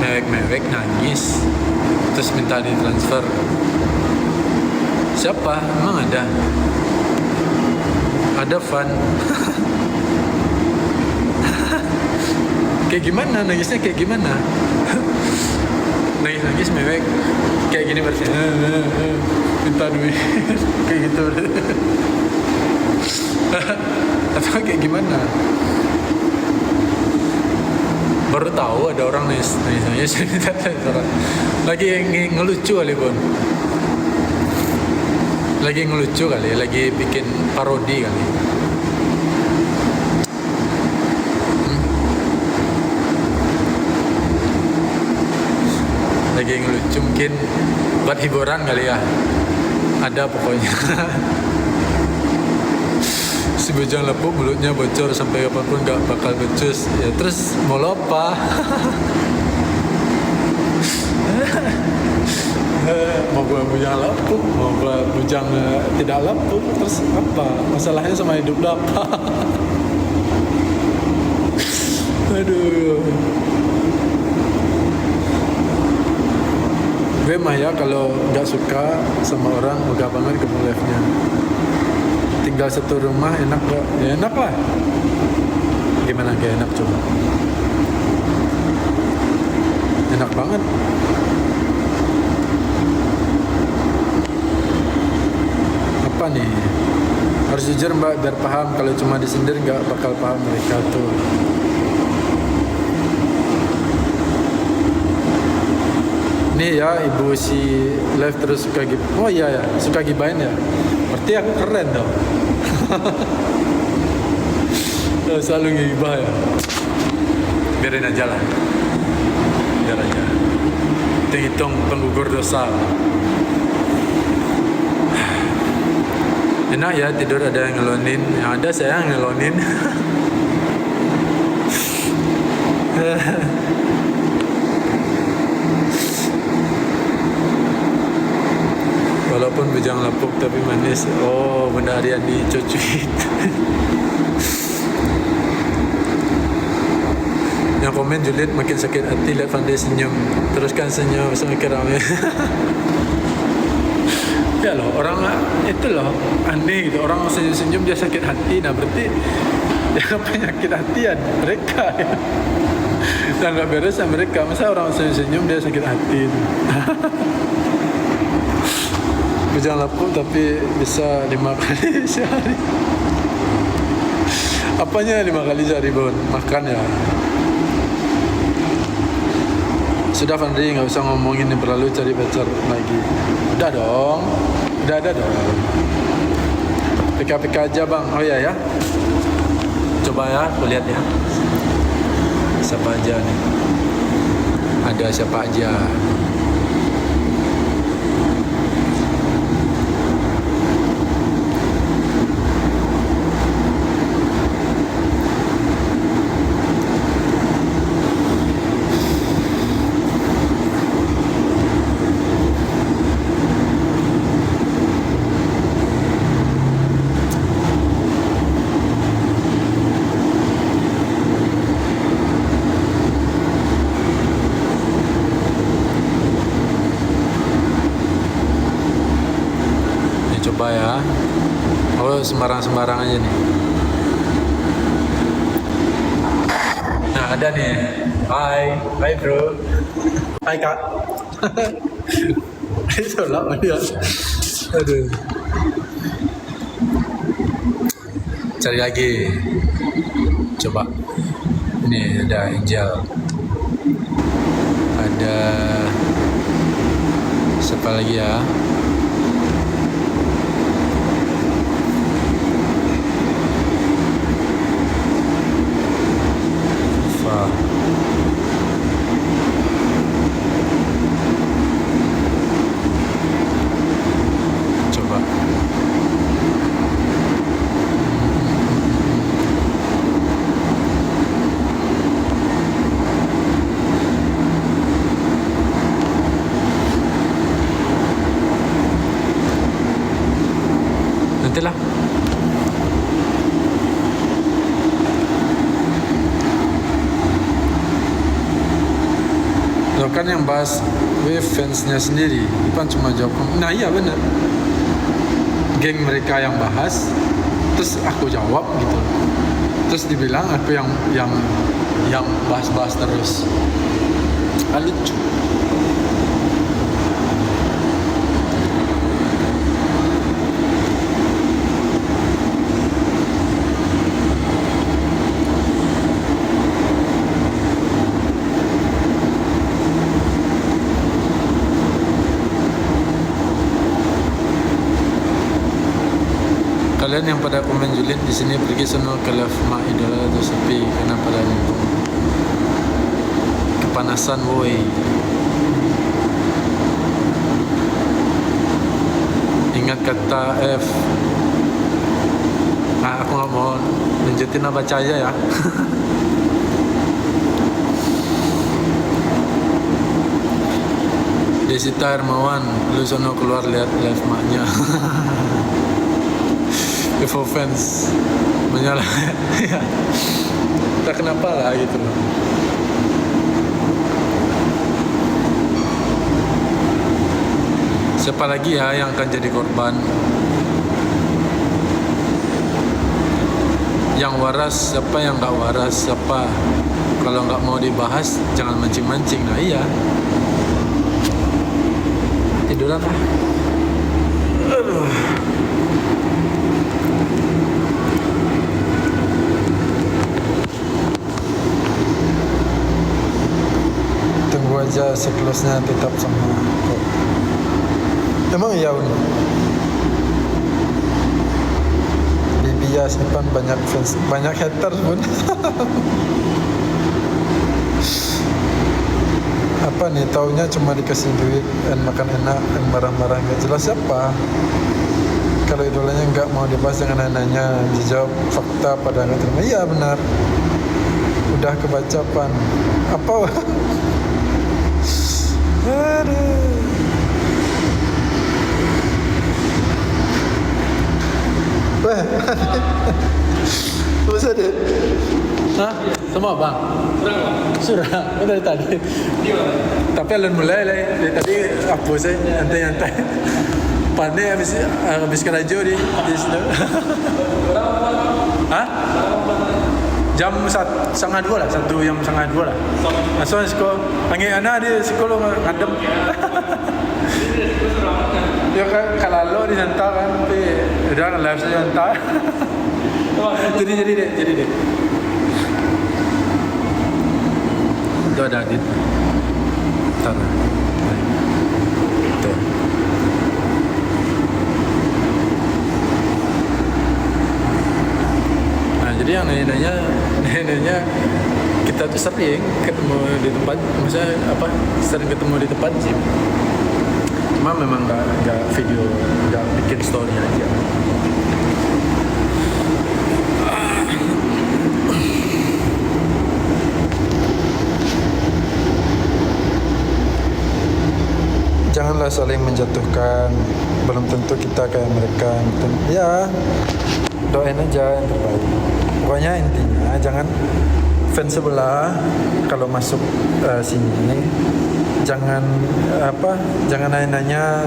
[SPEAKER 1] Mewek-mewek nangis terus minta ditransfer. Siapa? Emang ada? Ada Fan. Kayak gimana? Nangisnya kayak gimana? Nangis mewek kayak gini berarti minta duit. Kayak gitu. Atau kayak gimana? Baru tahu ada orang nangis minta transfer. Lagi ngelucu kali Bun. Lagi ngelucu kali, lagi bikin parodi kali. Lagi ngelucu mungkin buat hiburan kali ya. Ada pokoknya. Si bujang lepuk mulutnya bocor sampai kapanpun gak bakal becus. Ya terus mau lo apa? Mau gue bujang lapuk, mau gue bujang tidak lapuk, terus apa? Masalahnya sama hidup lo apa? Aduh. Gue mah ya kalau nggak suka sama orang, megah banget ke live-nya. Tinggal satu rumah enak gak? Ya enak lah. Gimana gak enak coba? Enak banget. Apa nih? Harus jujur Mbak biar paham. Kalau cuma disindir nggak bakal paham mereka tuh. Ini ya ibu si live terus suka gib. Oh iya ya, suka gibain ya. Berarti aku keren dong. Selalu ngibah ya. Biarin aja lah. Biar aja. Hitung penggugur dosa. Enak ya tidur ada yang ngelonin. Yang ada saya yang ngelonin. Walaupun bujang lapuk tapi manis. Oh, Bunda Ariani cucuit. Yang komen julid makin sakit hati lihat Fandi senyum. Teruskan senyum semakin ramai. Ya loh, orang itu loh aneh gitu. Orang senyum-senyum dia sakit hati. Nah berarti yang penyakit hati ya mereka ya. Dan gak beres ya mereka. Masa orang senyum-senyum dia sakit hati. jangan lapuk tapi bisa 5 kali sehari. Apanya 5 kali sehari Bon? Makan ya. Sudah Fandri, nggak usah ngomongin yang berlalu, cari pacar lagi. Udah dong, udah ada dong. PK aja bang. Oh iya ya. Coba ya, aku lihat ya. Siapa aja nih? Ada siapa aja? Coba ya. Oh, sembarang aja nih. Nah, ada nih. Hai bro. Hai kak. Itu lama dia. Aduh. Cari lagi. Coba. Ini ada Angel. Ada siapa lagi ya? Coba. Nantilah. Kan yang bahas fansnya sendiri, Ipan cuma jawab, nah iya benar, geng mereka yang bahas, terus aku jawab gitu, terus dibilang aku yang bahas terus, lucu. Kalian yang pada komen julid di sini pergi sono ke live mak idola atau sepi karena pada kepanasan woi. Ingat kata F. Nah, aku nggak mau lanjutin baca aja ya. Desita Hermawan, lu sono keluar lihat live maknya. Evo fans menyala. Ya, tak kenapa lah gitu loh. Siapa lagi ya yang akan jadi korban? Yang waras siapa, yang nggak waras siapa? Kalau nggak mau dibahas jangan mancing-mancing. Nah iya, tiduran lah. Tunggu aja siklusnya tetap sama kok. Emang iya Uni? Bibias Ipan banyak fans, banyak haters pun. Apa nih, taunya cuma dikasih duit dan makan enak dan marah-marah nggak jelas siapa. Kalau idolanya nggak mau dibahas dengan nanya, dijawab fakta pada nggak terima. Iya benar, udah kebaca Pan. Apa? Aduh. Wah, masa deh? Hah? Semua bang? Sudah, dari tadi. Tapi alun mulai lah, dari tadi apa sih? Nyantai-nyantai. Pandai habis kerja di situ. Hah? Jam 1:30 lah, 1:30 lah. Langsung sekolah, panggil anak dia sekolah ngadem. Ya kalau lo di santai kan, tapi udah live saya santai. jadi deh. Itu ada Adit. Ntar. Tuh. Nah jadi yang neneknya kita tuh sering ketemu di tempat, misalnya sering ketemu di tempat gym. Cuma memang nggak video, nggak bikin story aja. Janganlah saling menjatuhkan. Belum tentu kita kayak mereka. Ya, doain aja yang terbaik. Pokoknya intinya jangan fans sebelah kalau masuk sini jangan nanya,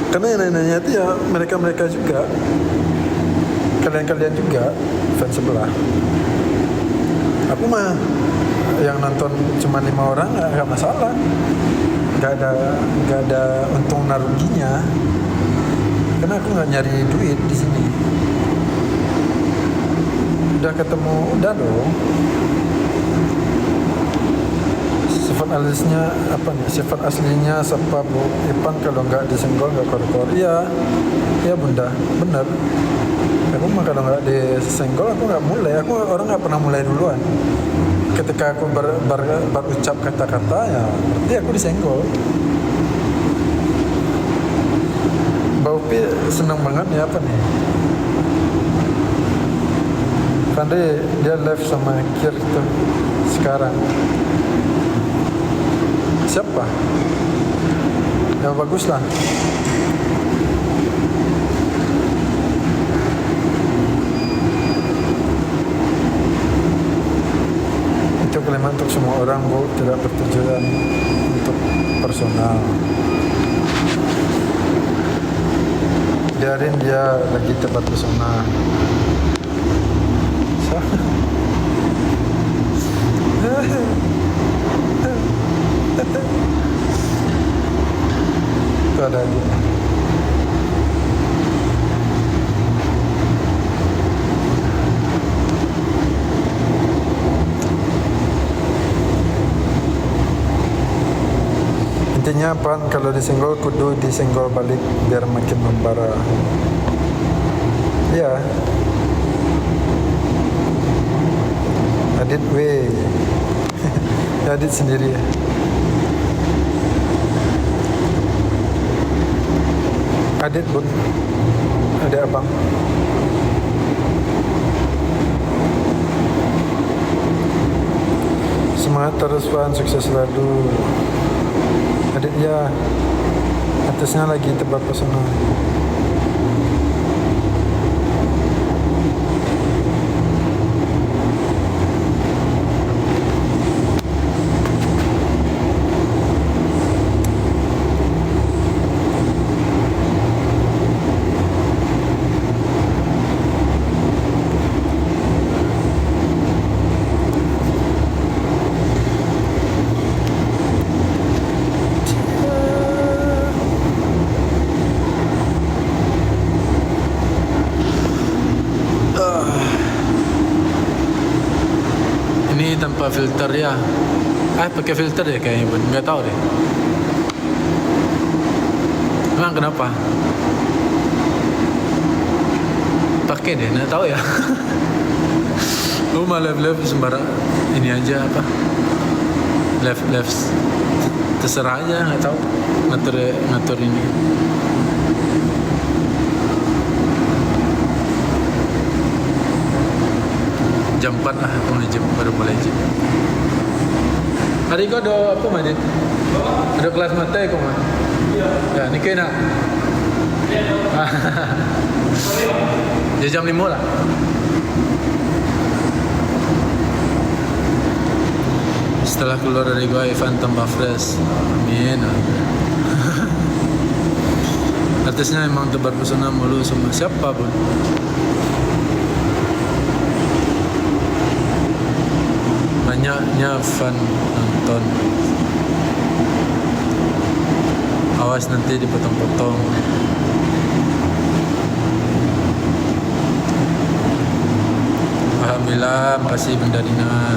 [SPEAKER 1] karena yang nanya itu ya mereka juga, kalian juga fans sebelah. Aku mah yang nonton cuma 5 orang nggak masalah, nggak ada untung ruginya, karena aku nggak nyari duit di sini. Udah ketemu, udah dong. Sifat aslinya siapa Bu Ipan kalau nggak disenggol nggak kor-kor. Iya bunda, bener. Aku mah kalau nggak disenggol aku nggak mulai. Aku orang nggak pernah mulai duluan. Ketika aku berucap kata-kata ya berarti aku disenggol. Mbak Upi seneng banget ya apa nih? Kan dia live sama Kir tuh sekarang. Siapa? Ya bagus lah. Itu kalimat untuk semua orang Bu, tidak bertujuan untuk personal. Biarin dia lagi tempat pesona. Itu ada dia. Intinya Pan kalau disenggol kudu disenggol balik biar makin membara. Iya. Adit Adit sendiri ya. Adit Bun, ada abang. Semangat terus Pan, sukses selalu. Adit ya, atasnya lagi tebak pesona. Tanpa filter ya. Pakai filter ya kayaknya Bun. Nggak tahu deh. Emang kenapa? Pakai deh, nggak tahu ya. Lu mah live sembarang ini aja apa? Live terserah aja, nggak tahu ngatur ini. Jam 4 lah aku ngejim, baru mulai jim. Hari kau ada apa Madin? Ada kelas mata ya kau mah? Ya, ni kena. Ya jam 5 lah. Setelah keluar dari gua, Ivan tambah fresh. Amin. Artisnya emang tebar pesona mulu semua. Siapa pun. Banyaknya fan nonton. Awas nanti dipotong-potong. Alhamdulillah, makasih Bunda Dina.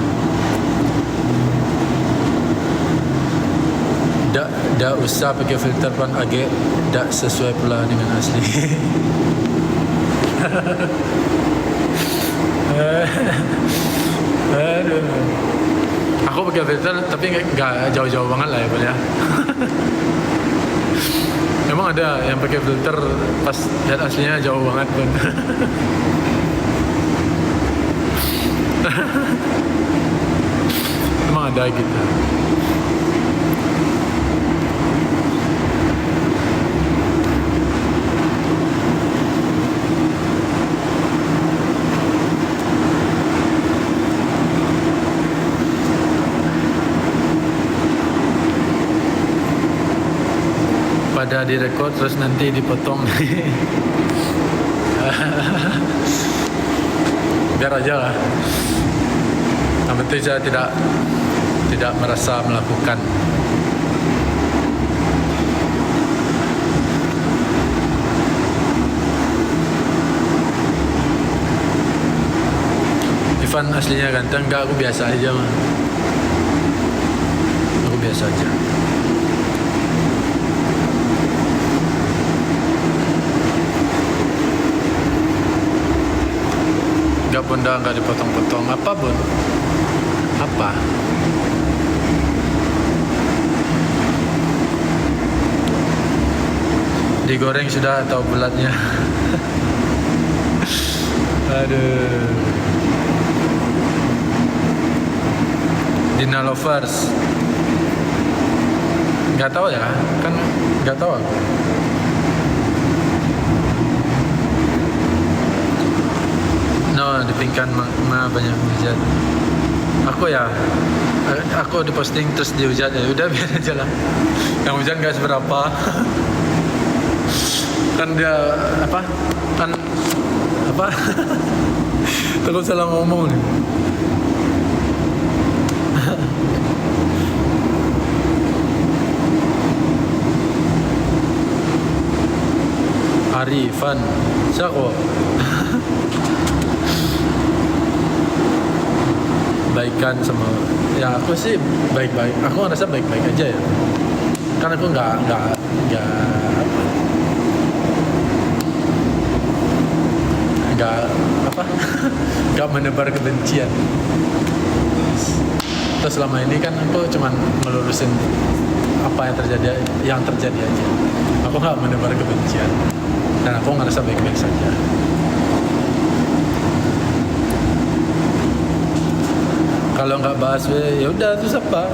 [SPEAKER 1] Dak usah pakai filter pan agak dak sesuai pula dengan asli. Aduh. Aku pakai filter tapi nggak jauh-jauh banget lah ya Bel ya. Emang ada yang pakai filter pas lihat aslinya jauh banget pun. Emang ada gitu. Pada direkod terus nanti dipotong. Biar aja lah. Yang penting saya tidak merasa melakukan. Ivan aslinya ganteng, enggak, aku biasa aja mah. Aku biasa aja. Enggak Bunda, enggak dipotong-potong. Apa Bun? Apa? Digoreng sudah atau bulatnya? Aduh. Dina Lovers. Enggak tahu ya, kan enggak tahu aku. No, dipingkan banyak hujat. Aku diposting terus dihujat ya. Udah biar aja lah. Yang hujan gak seberapa. Kan dia apa? Takut salah ngomong nih. Arifan, siapa? Baikan sama ya aku sih baik-baik. Aku ngerasa baik-baik aja ya. Karena aku nggak menebar kebencian. Terus selama ini kan aku cuman melurusin apa yang terjadi aja. Aku nggak menebar kebencian dan aku ngerasa baik-baik saja. Kalau nggak bahas ya udah terus apa,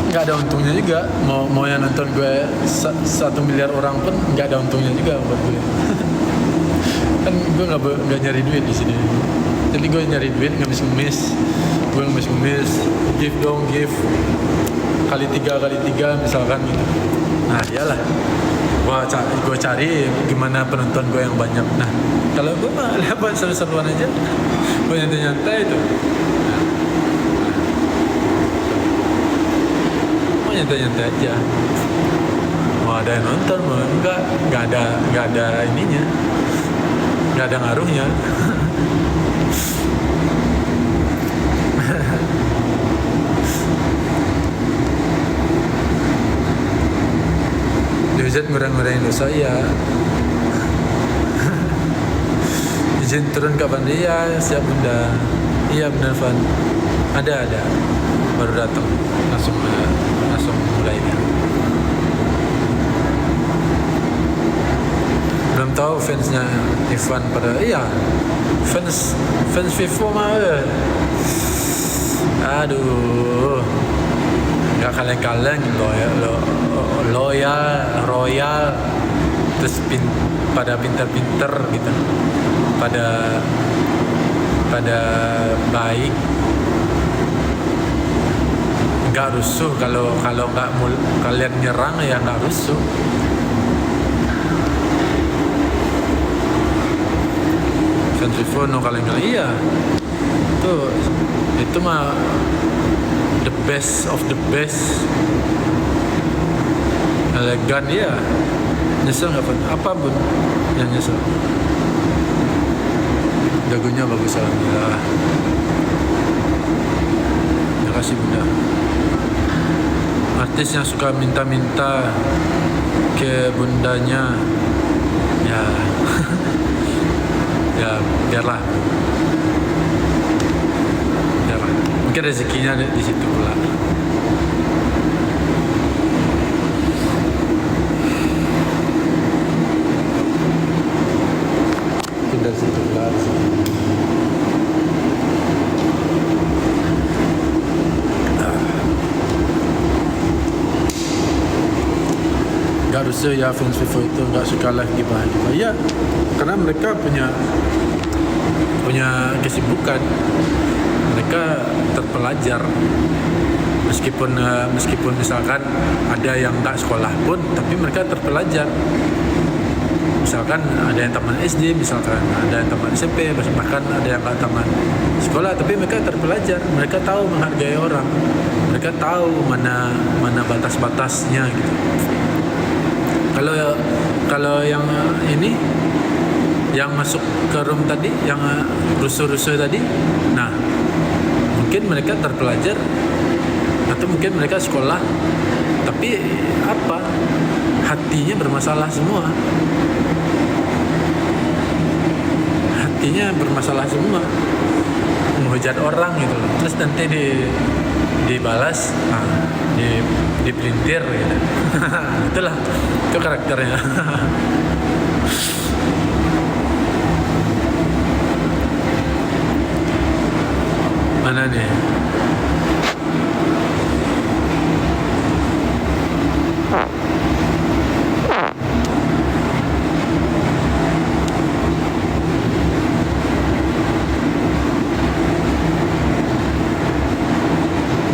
[SPEAKER 1] nggak ada untungnya juga. Mau yang nonton gue 1 miliar orang pun nggak ada untungnya juga buat gue. Kan gue nggak nyari duit di sini. Jadi gue nyari duit ngemis, gue ngemis, give kali tiga misalkan gitu. Nah iyalah, gue cari gimana penonton gue yang banyak. Nah kalau gue mah lihat buat seru-seruan aja, gue nyantai itu. Nyantai aja. Mau ada yang nonton mau enggak ada ininya, enggak ada ngaruhnya. Dihujat ngurang-ngurangin dosa ya. Izin turun kapan dia? Siap Bunda. Iya benar Van. Ada baru datang langsung mulainya. Belum tahu fansnya Ivan pada fans Vivo mah aduh nggak kaleng-kaleng royal terus pada pinter-pinter gitu, pada baik, nggak rusuh. Kalau nggak kalian nyerang ya nggak rusuh. Vivo no kalian iya itu mah the best of the best. elegan ya. Nyesel nggak pun apa bun yang nyesel. Dagunya bagus, alhamdulillah. Terima kasih bunda. Artis yang suka minta-minta ke bundanya, ya ya biarlah, mungkin rezekinya di situ pula. Mungkin dari situ pula. Gak rusuh ya fans Vivo itu, gak suka live gibah-gibah. Ya, karena mereka punya kesibukan, mereka terpelajar. Meskipun misalkan ada yang tak sekolah pun, tapi mereka terpelajar. Misalkan ada yang taman SD, misalkan ada yang taman SMP, bahkan ada yang tak taman sekolah, tapi mereka terpelajar. Mereka tahu menghargai orang, mereka tahu mana batas-batasnya gitu. Kalau yang ini yang masuk ke room tadi, yang rusuh-rusuh tadi, nah mungkin mereka terpelajar atau mungkin mereka sekolah, tapi apa, hatinya bermasalah semua, menghujat orang gitu loh. Terus nanti dibalas, dipelintir gitu. Itulah, itu karakternya. Mana nih?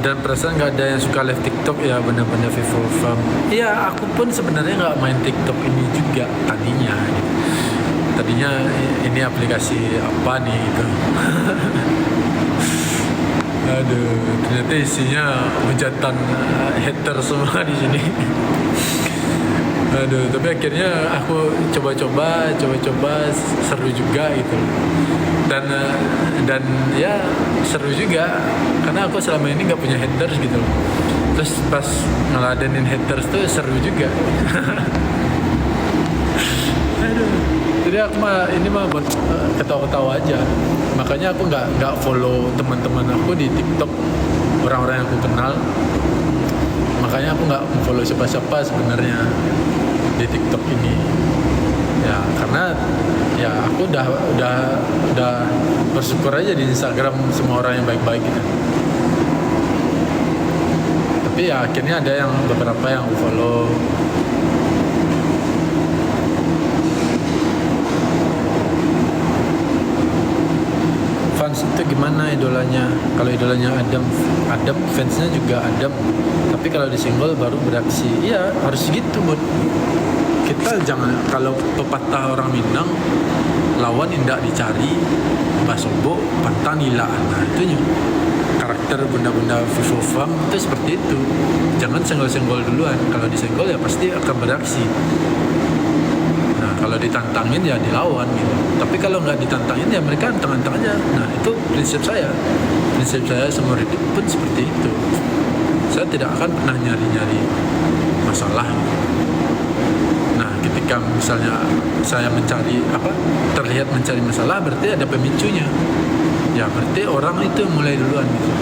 [SPEAKER 1] Dan perasaan nggak ada yang suka live TikTok ya, benar-benar Vivo Farm. Iya, aku pun sebenarnya nggak main TikTok ini juga tadinya. Tadinya ini aplikasi apa nih gitu. Aduh, ternyata isinya hujatan hater semua di sini. Aduh, tapi akhirnya aku coba-coba seru juga gitu. Dan ya seru juga karena aku selama ini nggak punya haters gitu loh. Terus pas ngeladenin haters tuh seru juga. Aduh, jadi aku ini buat ketawa-ketawa aja. Makanya aku nggak follow teman-teman aku di TikTok, orang-orang yang aku kenal. Makanya aku nggak follow siapa-siapa sebenarnya di TikTok ini. Ya karena ya aku udah bersyukur aja di Instagram semua orang yang baik-baik gitu. Tapi ya akhirnya ada yang beberapa yang aku follow. Fans itu gimana idolanya? Kalau idolanya Adam fansnya juga Adam. Tapi kalau disenggol baru beraksi. Iya harus gitu bud. Kita jangan, kalau pepatah orang Minang, lawan indak dicari, basobo pantang nila. Nah itu karakter bunda-bunda Vivo Farm itu seperti itu. Jangan senggol-senggol duluan. Kalau disenggol ya pasti akan beraksi. Nah kalau ditantangin ya dilawan gitu. Tapi kalau nggak ditantangin ya mereka antang-antang aja. Nah itu prinsip saya seumur hidup pun seperti itu. Saya tidak akan pernah nyari-nyari masalah gitu. Ketika misalnya saya terlihat mencari masalah, berarti ada pemicunya. Ya berarti orang itu mulai duluan gitu.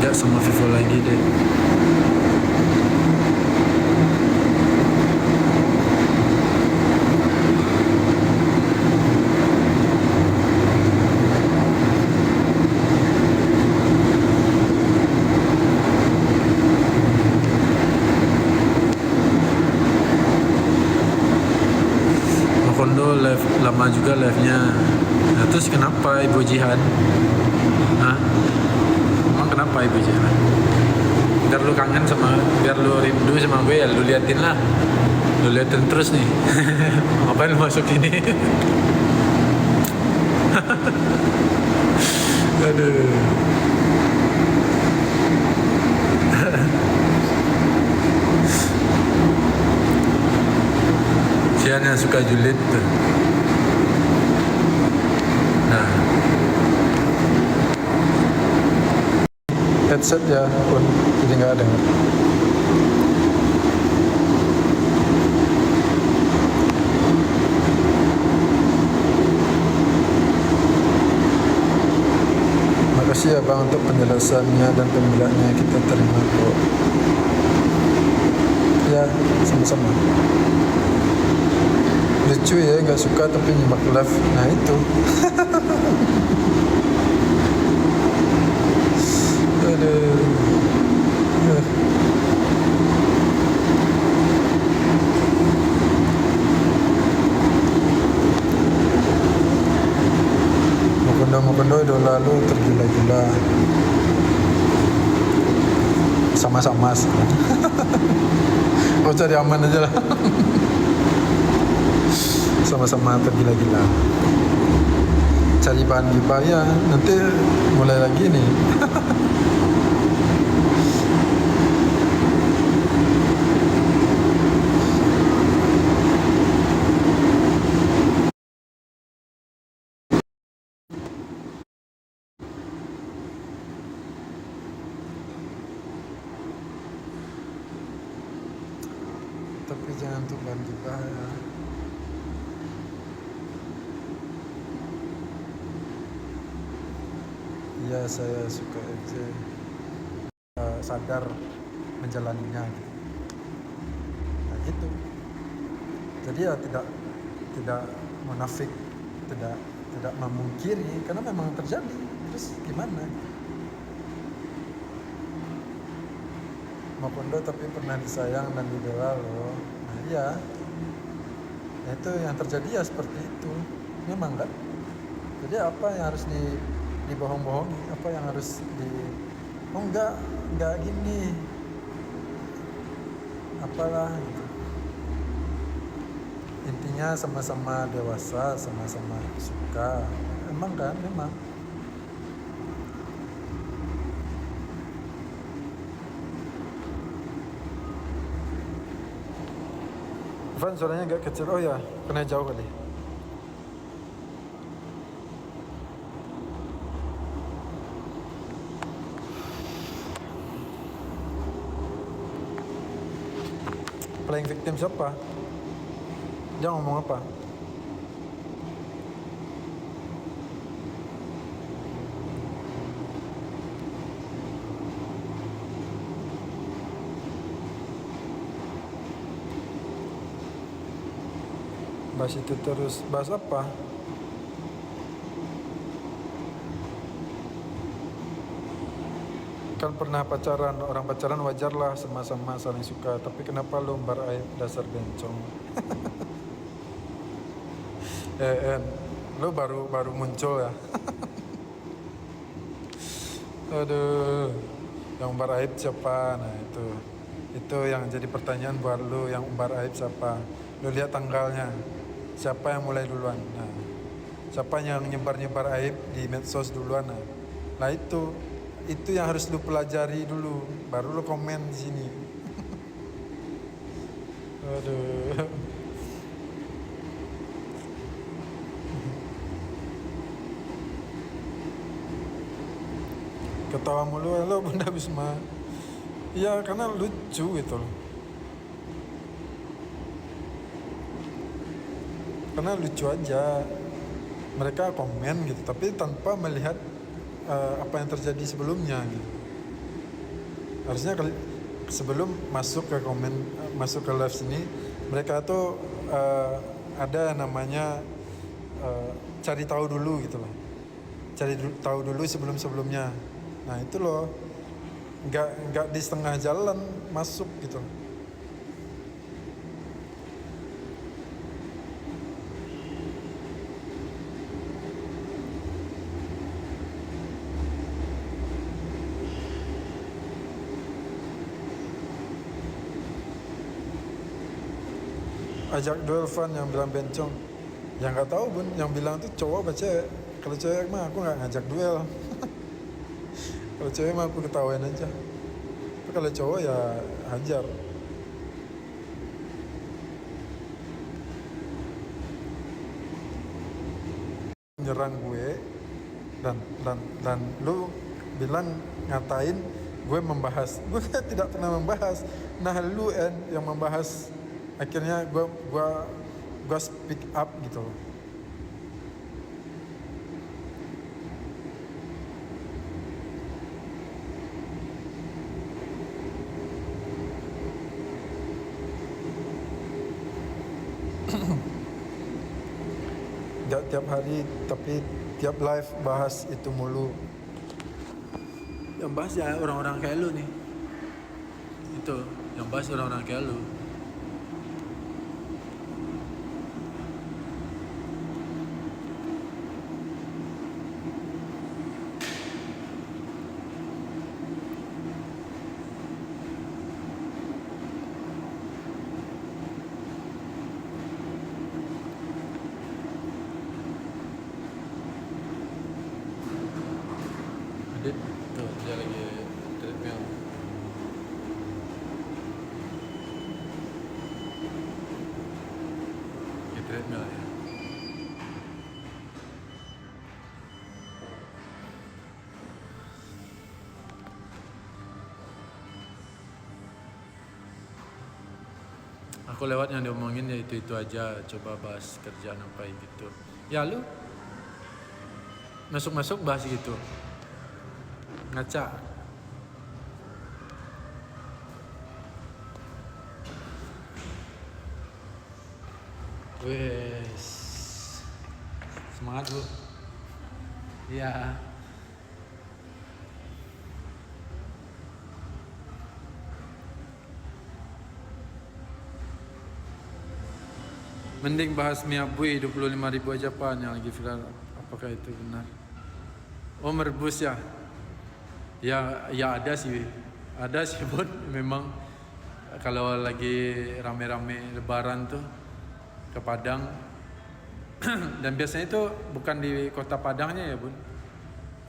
[SPEAKER 1] Gak sama Vivo lagi deh. Kondo live lama juga live-nya. Nah, terus kenapa Ibu Jihan? Hah? Emang kenapa Ibu Jihan? Biar lu kangen biar lu rindu sama gue ya lu liatin lah. Lu liatin terus nih. Ngapain lu masuk ini? Aduh. Sian yang suka julid tuh. Nah, headset ya pun jadi nggak dengar. Makasih ya Bang untuk penjelasannya dan pembelaannya, kita terima kok. Ya, sama-sama. Lucu ya, nggak suka tapi nyimak live. Nah itu. Aduh. Mukondo idola lu tergila-gila. Sama-sama. Kau cari aman aja lah. Sama-sama tergila-gila. Cari bahan gibah ya, nanti mulai lagi nih. Tapi jangan untuk bahan gibah ya. Iya, saya suka FJ. Sadar menjalaninya gitu. Nah gitu. Jadi ya tidak munafik, tidak memungkiri karena memang terjadi. Terus gimana? Makondo tapi pernah disayang dan dibela loh. Nah iya, nah, itu yang terjadi ya seperti itu. Memang kan. Jadi apa yang harus dibohong-bohongi, apa yang harus oh enggak gini, apalah gitu. Intinya sama-sama dewasa, sama-sama suka. Emang kan, memang. Ivan suaranya agak kecil, oh ya, kena jauh kali. Playing victim siapa? Dia ngomong apa? Bahas itu terus, bahas apa? Kan pernah pacaran, orang pacaran wajar lah sama-sama saling suka. Tapi kenapa lu umbar aib dasar bencong? Lu baru muncul ya. Aduh, yang umbar aib siapa? Nah itu yang jadi pertanyaan buat lu, yang umbar aib siapa? Lu lihat tanggalnya, siapa yang mulai duluan? Nah, siapa yang nyebar aib di medsos duluan? Nah itu yang harus lu pelajari dulu, baru lu komen di sini. Aduh. Ketawa mulu, lo Bunda Bisma. Iya, karena lucu gitu loh. Karena lucu aja. Mereka komen gitu, tapi tanpa melihat apa yang terjadi sebelumnya gitu. Harusnya sebelum masuk ke komen, masuk ke live sini, mereka tuh ada namanya cari tahu dulu gitu loh. Cari tahu dulu sebelumnya. Nah itu loh, nggak di setengah jalan masuk gitu. Ajak duel Van yang bilang bencong. Yang nggak tahu Bun, yang bilang tuh cowok apa cewek?
[SPEAKER 2] Kalau cewek mah aku nggak ngajak duel. Kalau cewek mah aku ketawain aja. Tapi kalau cowok ya hajar. Nyerang gue dan lu bilang ngatain gue membahas. Gue kan tidak pernah membahas. Nah lu yang membahas. Akhirnya gue speak up gitu loh. Gak tiap hari, tapi tiap live bahas itu mulu.
[SPEAKER 1] Yang bahas ya orang-orang kayak lu nih. Itu, yang bahas orang-orang kayak lu. Adit, tuh dia lagi treadmill. Lagi treadmill ya. Aku lewat yang diomongin ya itu aja, coba bahas kerjaan apa gitu. Ya lu masuk-masuk bahas gitu. Ngaca. Wes. Semangat, Bu. Iya. Mending bahas Miabui 25.000 aja Pan yang lagi viral. Apakah itu benar? Oh, merebus ya? Ya ada sih. Ada sih Bun. Memang kalau lagi rame-rame lebaran tuh ke Padang. Dan biasanya itu bukan di kota Padangnya ya Bun.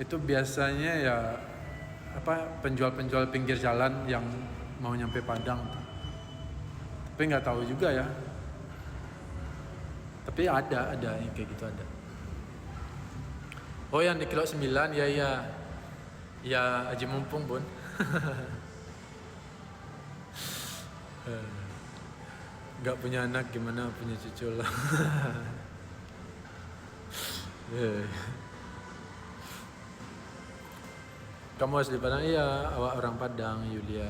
[SPEAKER 1] Itu biasanya ya penjual-penjual pinggir jalan yang mau nyampe Padang. Tapi nggak tahu juga ya. Tapi ada yang kayak gitu ada. Oh yang di kilo 9 ya Haji Mumpung Bun. Gak punya anak gimana punya cucu lah. Kamu asli Padang? Iya, awak orang Padang, Yulia.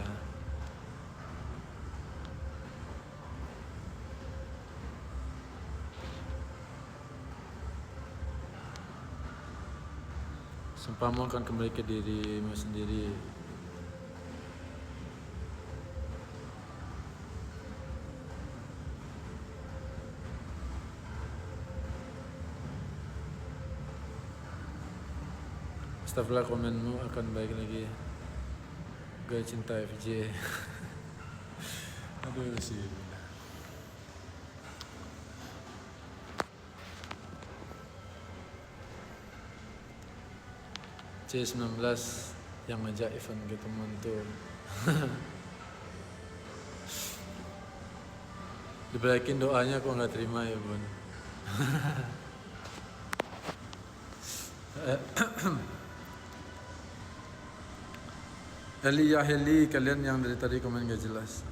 [SPEAKER 1] Sumpahmu akan kembali ke dirimu sendiri. Astagfirullah, komenmu akan baik lagi. Gue cinta FJ. Aduh sih. C19 yang ngajak event ketemuan tuh. Dibalikin doanya kok nggak terima ya Bun. Heli kalian yang dari tadi komen gak jelas.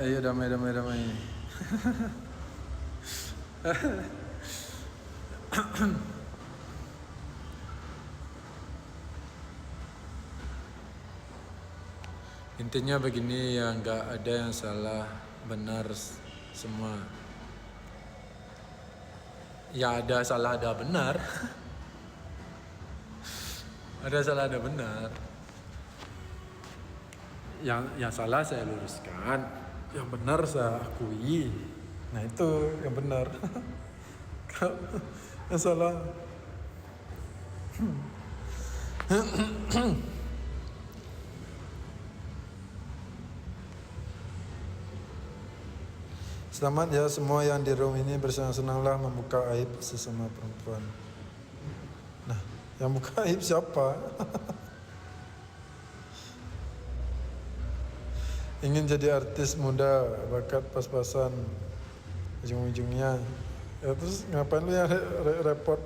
[SPEAKER 1] Ayo damai. Intinya begini ya, nggak ada yang salah benar semua. Ya ada salah ada benar. Ada salah ada benar. Yang salah saya luruskan, yang benar saya akui. Nah itu yang benar.
[SPEAKER 2] Masalah. Selamat ya semua yang di room ini, bersenang-senanglah membuka aib sesama perempuan. Nah, yang buka aib siapa? Ingin jadi artis muda, bakat pas-pasan, ujung-ujungnya. Ya terus ngapain lu yang repot?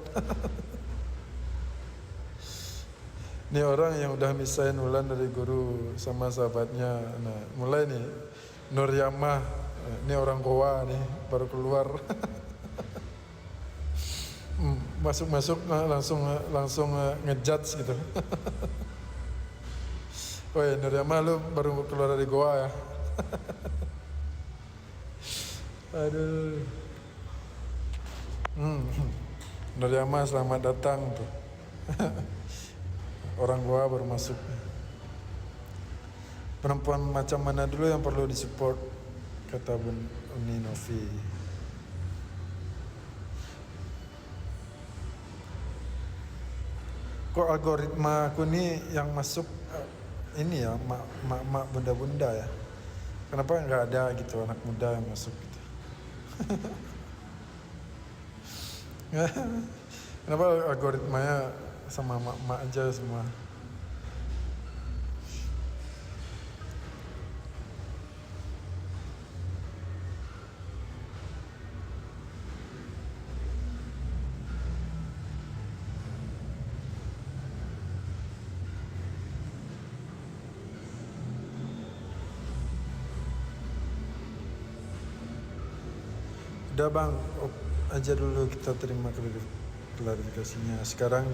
[SPEAKER 2] Ini orang yang udah misahin Wulan dari guru sama sahabatnya. Nah, mulai nih Nur Yamah, ini orang Goa nih, baru keluar. Masuk-masuk langsung ngejudge gitu. Woi Nur Yamah, lu baru keluar dari Goa ya. Aduh. Nur Yamah, selamat datang tuh. Orang Goa baru masuk. Perempuan macam mana dulu yang perlu disupport, kata Bun Uni Novi. Kok algoritma aku nih yang masuk ini ya, mak bunda-bunda ya. Kenapa nggak ada gitu anak muda yang masuk gitu? Kenapa algoritmanya sama mak aja semua? Udah bang, aja dulu kita terima klarifikasinya. Sekarang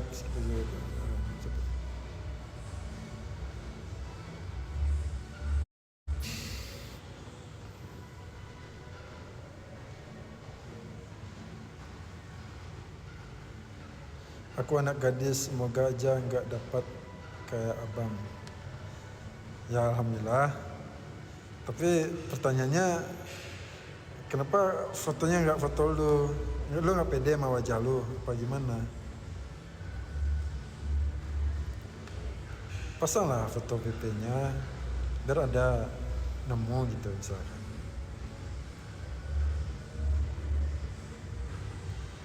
[SPEAKER 2] aku anak gadis, semoga aja nggak dapat kayak abang. Ya alhamdulillah. Tapi pertanyaannya, kenapa fotonya nggak foto lu? Lu nggak pede sama wajah lu, apa gimana? Pasanglah foto PP-nya, biar ada nemu gitu misalkan.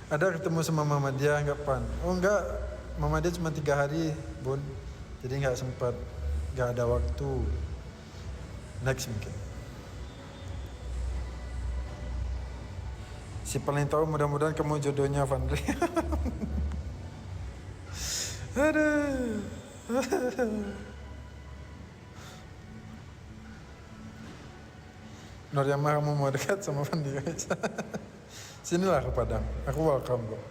[SPEAKER 2] Ada ketemu sama mama dia nggak pan? Oh enggak, mama dia cuma 3 hari bun, jadi nggak sempat, nggak ada waktu. Next mungkin. Si paling tahu, mudah-mudahan kamu jodohnya Vandri. Aduh. Nur Yamah, kamu mau dekat sama Vandri guys? Sinilah ke Padang, aku welcome kok.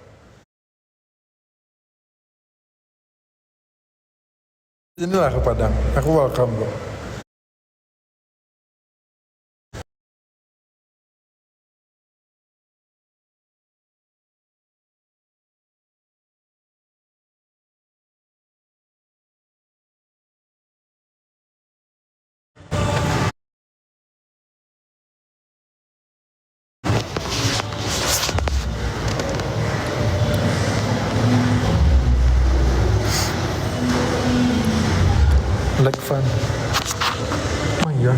[SPEAKER 2] Sinilah ke Padang, aku welcome kok. Like fun. Oh iya.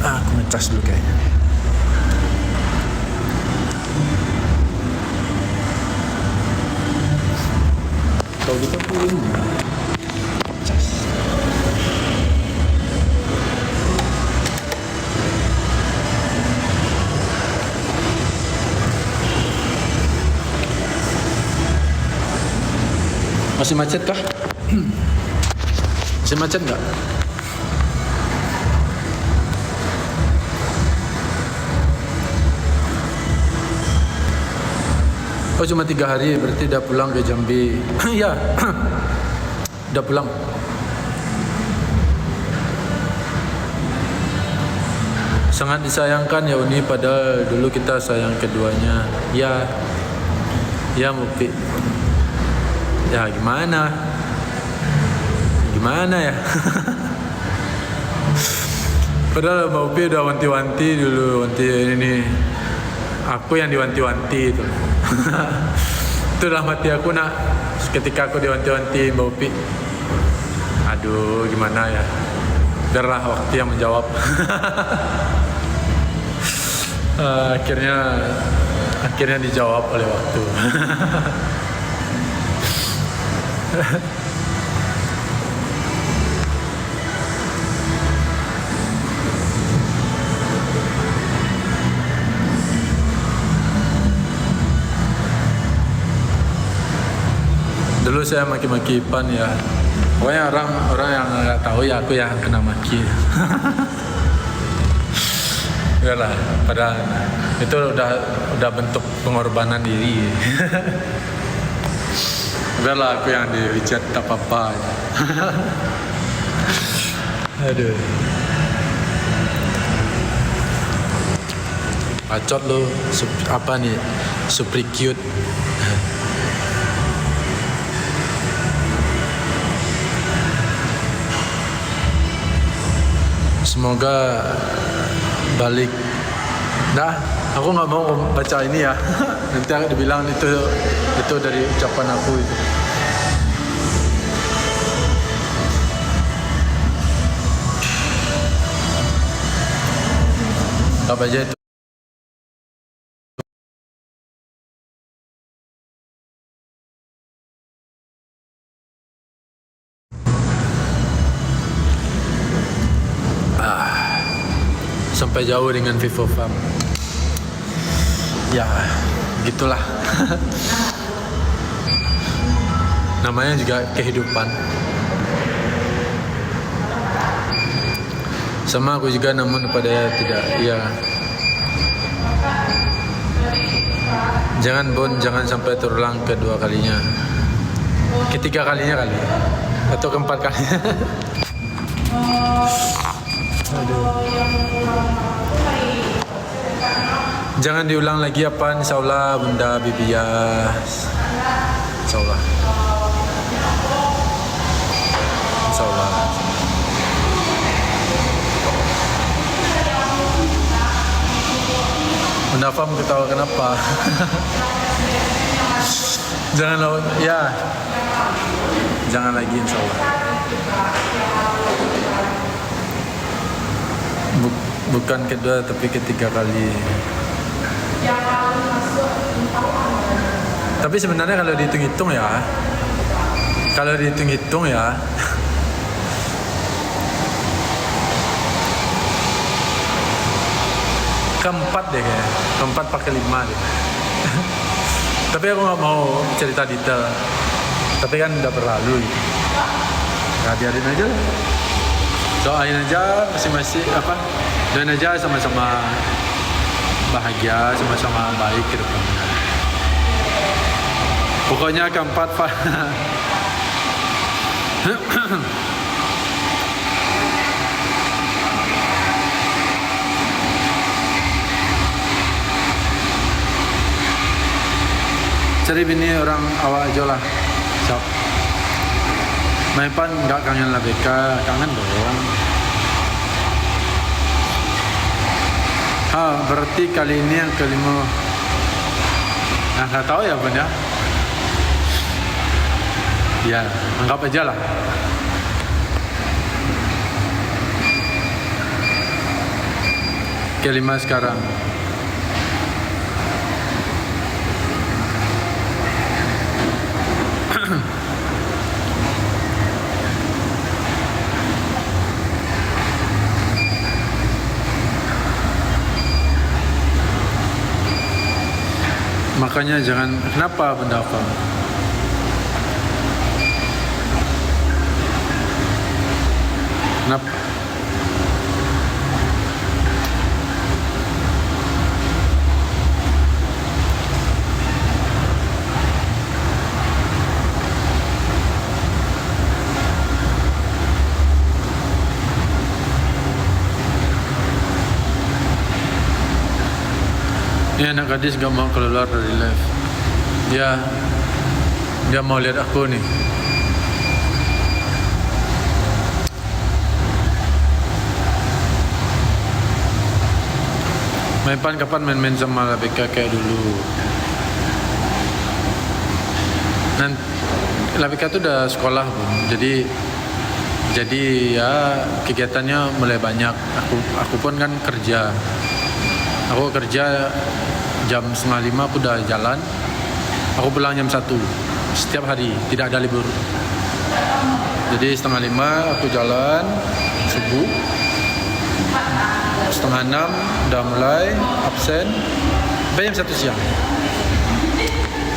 [SPEAKER 2] Aku ngecas dulu kayaknya. Kalau gitu aku ngecas. Masih macet kah? Masih macet nggak? Oh cuma 3 hari, berarti udah pulang ke Jambi. Ya, udah pulang. Sangat disayangkan ya Uni, padahal dulu kita sayang keduanya. Ya Mufi. Ya gimana ya.
[SPEAKER 1] Padahal Mbak Upi udah wanti-wanti dulu, wanti ini. Aku yang diwanti-wanti itu. Itu dalam hati aku nak, ketika aku diwanti-wanti Mbak Upi. Aduh, gimana ya? Biarlah waktu yang menjawab. Akhirnya dijawab oleh waktu. Dulu saya maki-maki Ipan ya. Pokoknya orang yang nggak tahu ya aku yang kena maki. Yalah, padahal itu udah bentuk pengorbanan diri. Biarlah aku yang dihujat tak apa-apa. Aduh. Bacot lo, apa nih? Super cute. Semoga balik. Nah, aku nggak mau baca ini ya. Nanti aku dibilang itu dari ucapan aku itu. Apa aja itu? Sampai jauh dengan Vivo Farm. Ya, gitulah. Namanya juga kehidupan. Sama aku juga, namun pada tidak. Ya. Jangan sampai terulang kedua kalinya. Ketiga kalinya kali. Atau keempat kalinya. Aduh. Jangan diulang lagi apa, insyaallah Bunda Bibias. Insyaallah. Insyaallah. Bunda Fam ketawa kenapa? Jangan ya. Jangan lagi insyaallah. Bukan kedua tapi ketiga kali. Tapi sebenarnya kalau dihitung-hitung ya, keempat deh kayaknya, keempat pakai 5 deh. Tapi aku nggak mau cerita detail. Tapi kan udah berlalu. Nah, biarin aja. Doain aja masing-masing doain aja sama-sama bahagia, sama-sama baik ke depannya. Pokoknya keempat Pak. Cari bini orang awak aja lah. Sok. Maipan nggak kangen lah BK, kangen dong. Berarti kali ini yang kelima. Nah, nggak tahu ya Bun ya. Ya, anggap aja lah. Kelima sekarang. Makanya jangan, kenapa Bunda Fam? Kenapa? Ini anak gadis gak mau keluar dari live. Dia mau lihat aku nih. kapan main-main sama LBK kayak dulu. Dan LBK tuh udah sekolah Bun. Jadi ya kegiatannya mulai banyak. Aku pun kan kerja. Aku kerja jam 4:30 aku udah jalan. Aku pulang jam 1 setiap hari, tidak ada libur. Jadi 4:30 aku jalan subuh. 5:30 udah mulai absen sampai jam 1 siang.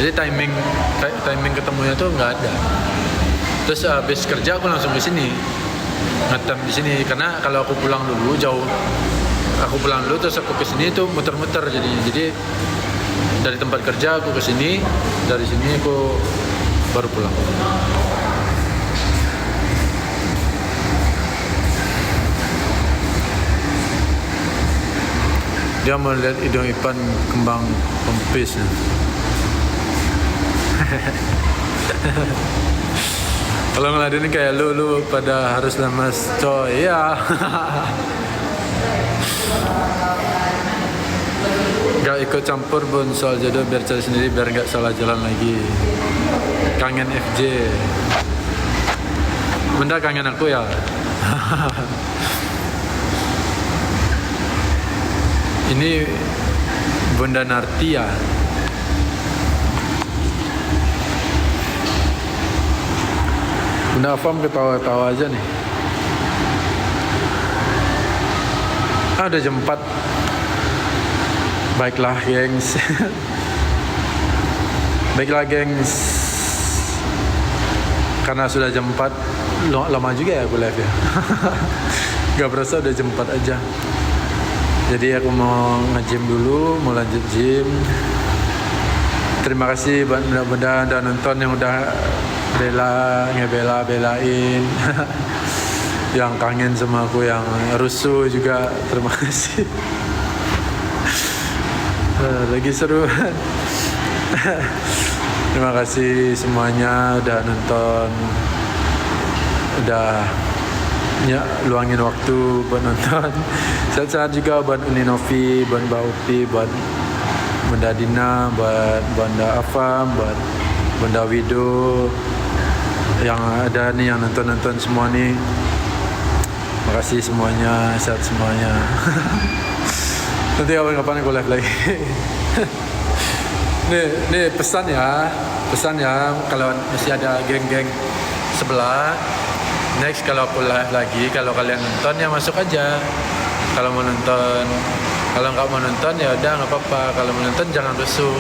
[SPEAKER 1] Jadi timing ketemunya tuh nggak ada. Terus habis kerja aku langsung ke sini, ngetem di sini. Karena kalau aku pulang dulu jauh, aku pulang dulu terus aku ke sini tuh muter-muter jadinya. Jadi dari tempat kerja aku ke sini, dari sini aku baru pulang. Dia melihat hidung Ipan kembang kempis. Kalau ngeladenin kayak lu pada harus lemas coy ya. Gak ikut campur Bun soal jodoh, biar cari sendiri biar gak salah jalan lagi. Kangen FJ. Bunda kangen aku ya. Ini Bunda Nartia. Bunda Afam ketawa-tawa aja nih. Udah jam 4. Baiklah gengs. Baiklah gengs. Karena sudah jam 4, lama juga ya aku live ya. Gak berasa udah jam 4 aja. Jadi aku mau nge-gym dulu, mau lanjut gym. Terima kasih buat benda-benda dan nonton yang udah ngebela-belain. Yang kangen sama aku, yang rusuh juga, terima kasih. Lagi seru. Terima kasih semuanya udah nonton, udah luangin waktu buat nonton. Sehat-sehat juga buat Uni Novi, buat Mbak Upi, buat Bunda Dina, buat Bunda Afam, buat Bunda Wido, yang ada nih yang nonton semua nih. Makasih semuanya, sehat semuanya. Nanti kapan-kapan aku live lagi. Nih pesan ya, kalau masih ada geng-geng sebelah. Next kalau aku live lagi, kalau kalian nonton ya masuk aja. Kalau mau nonton, kalau nggak mau nonton ya udah nggak apa-apa. Kalau mau nonton jangan rusuh,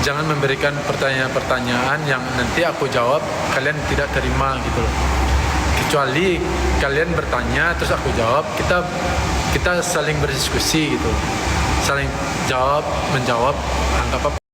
[SPEAKER 1] jangan memberikan pertanyaan-pertanyaan yang nanti aku jawab kalian tidak terima gitu loh. Kecuali kalian bertanya terus aku jawab, kita saling berdiskusi gitu, saling menjawab, anggap apa.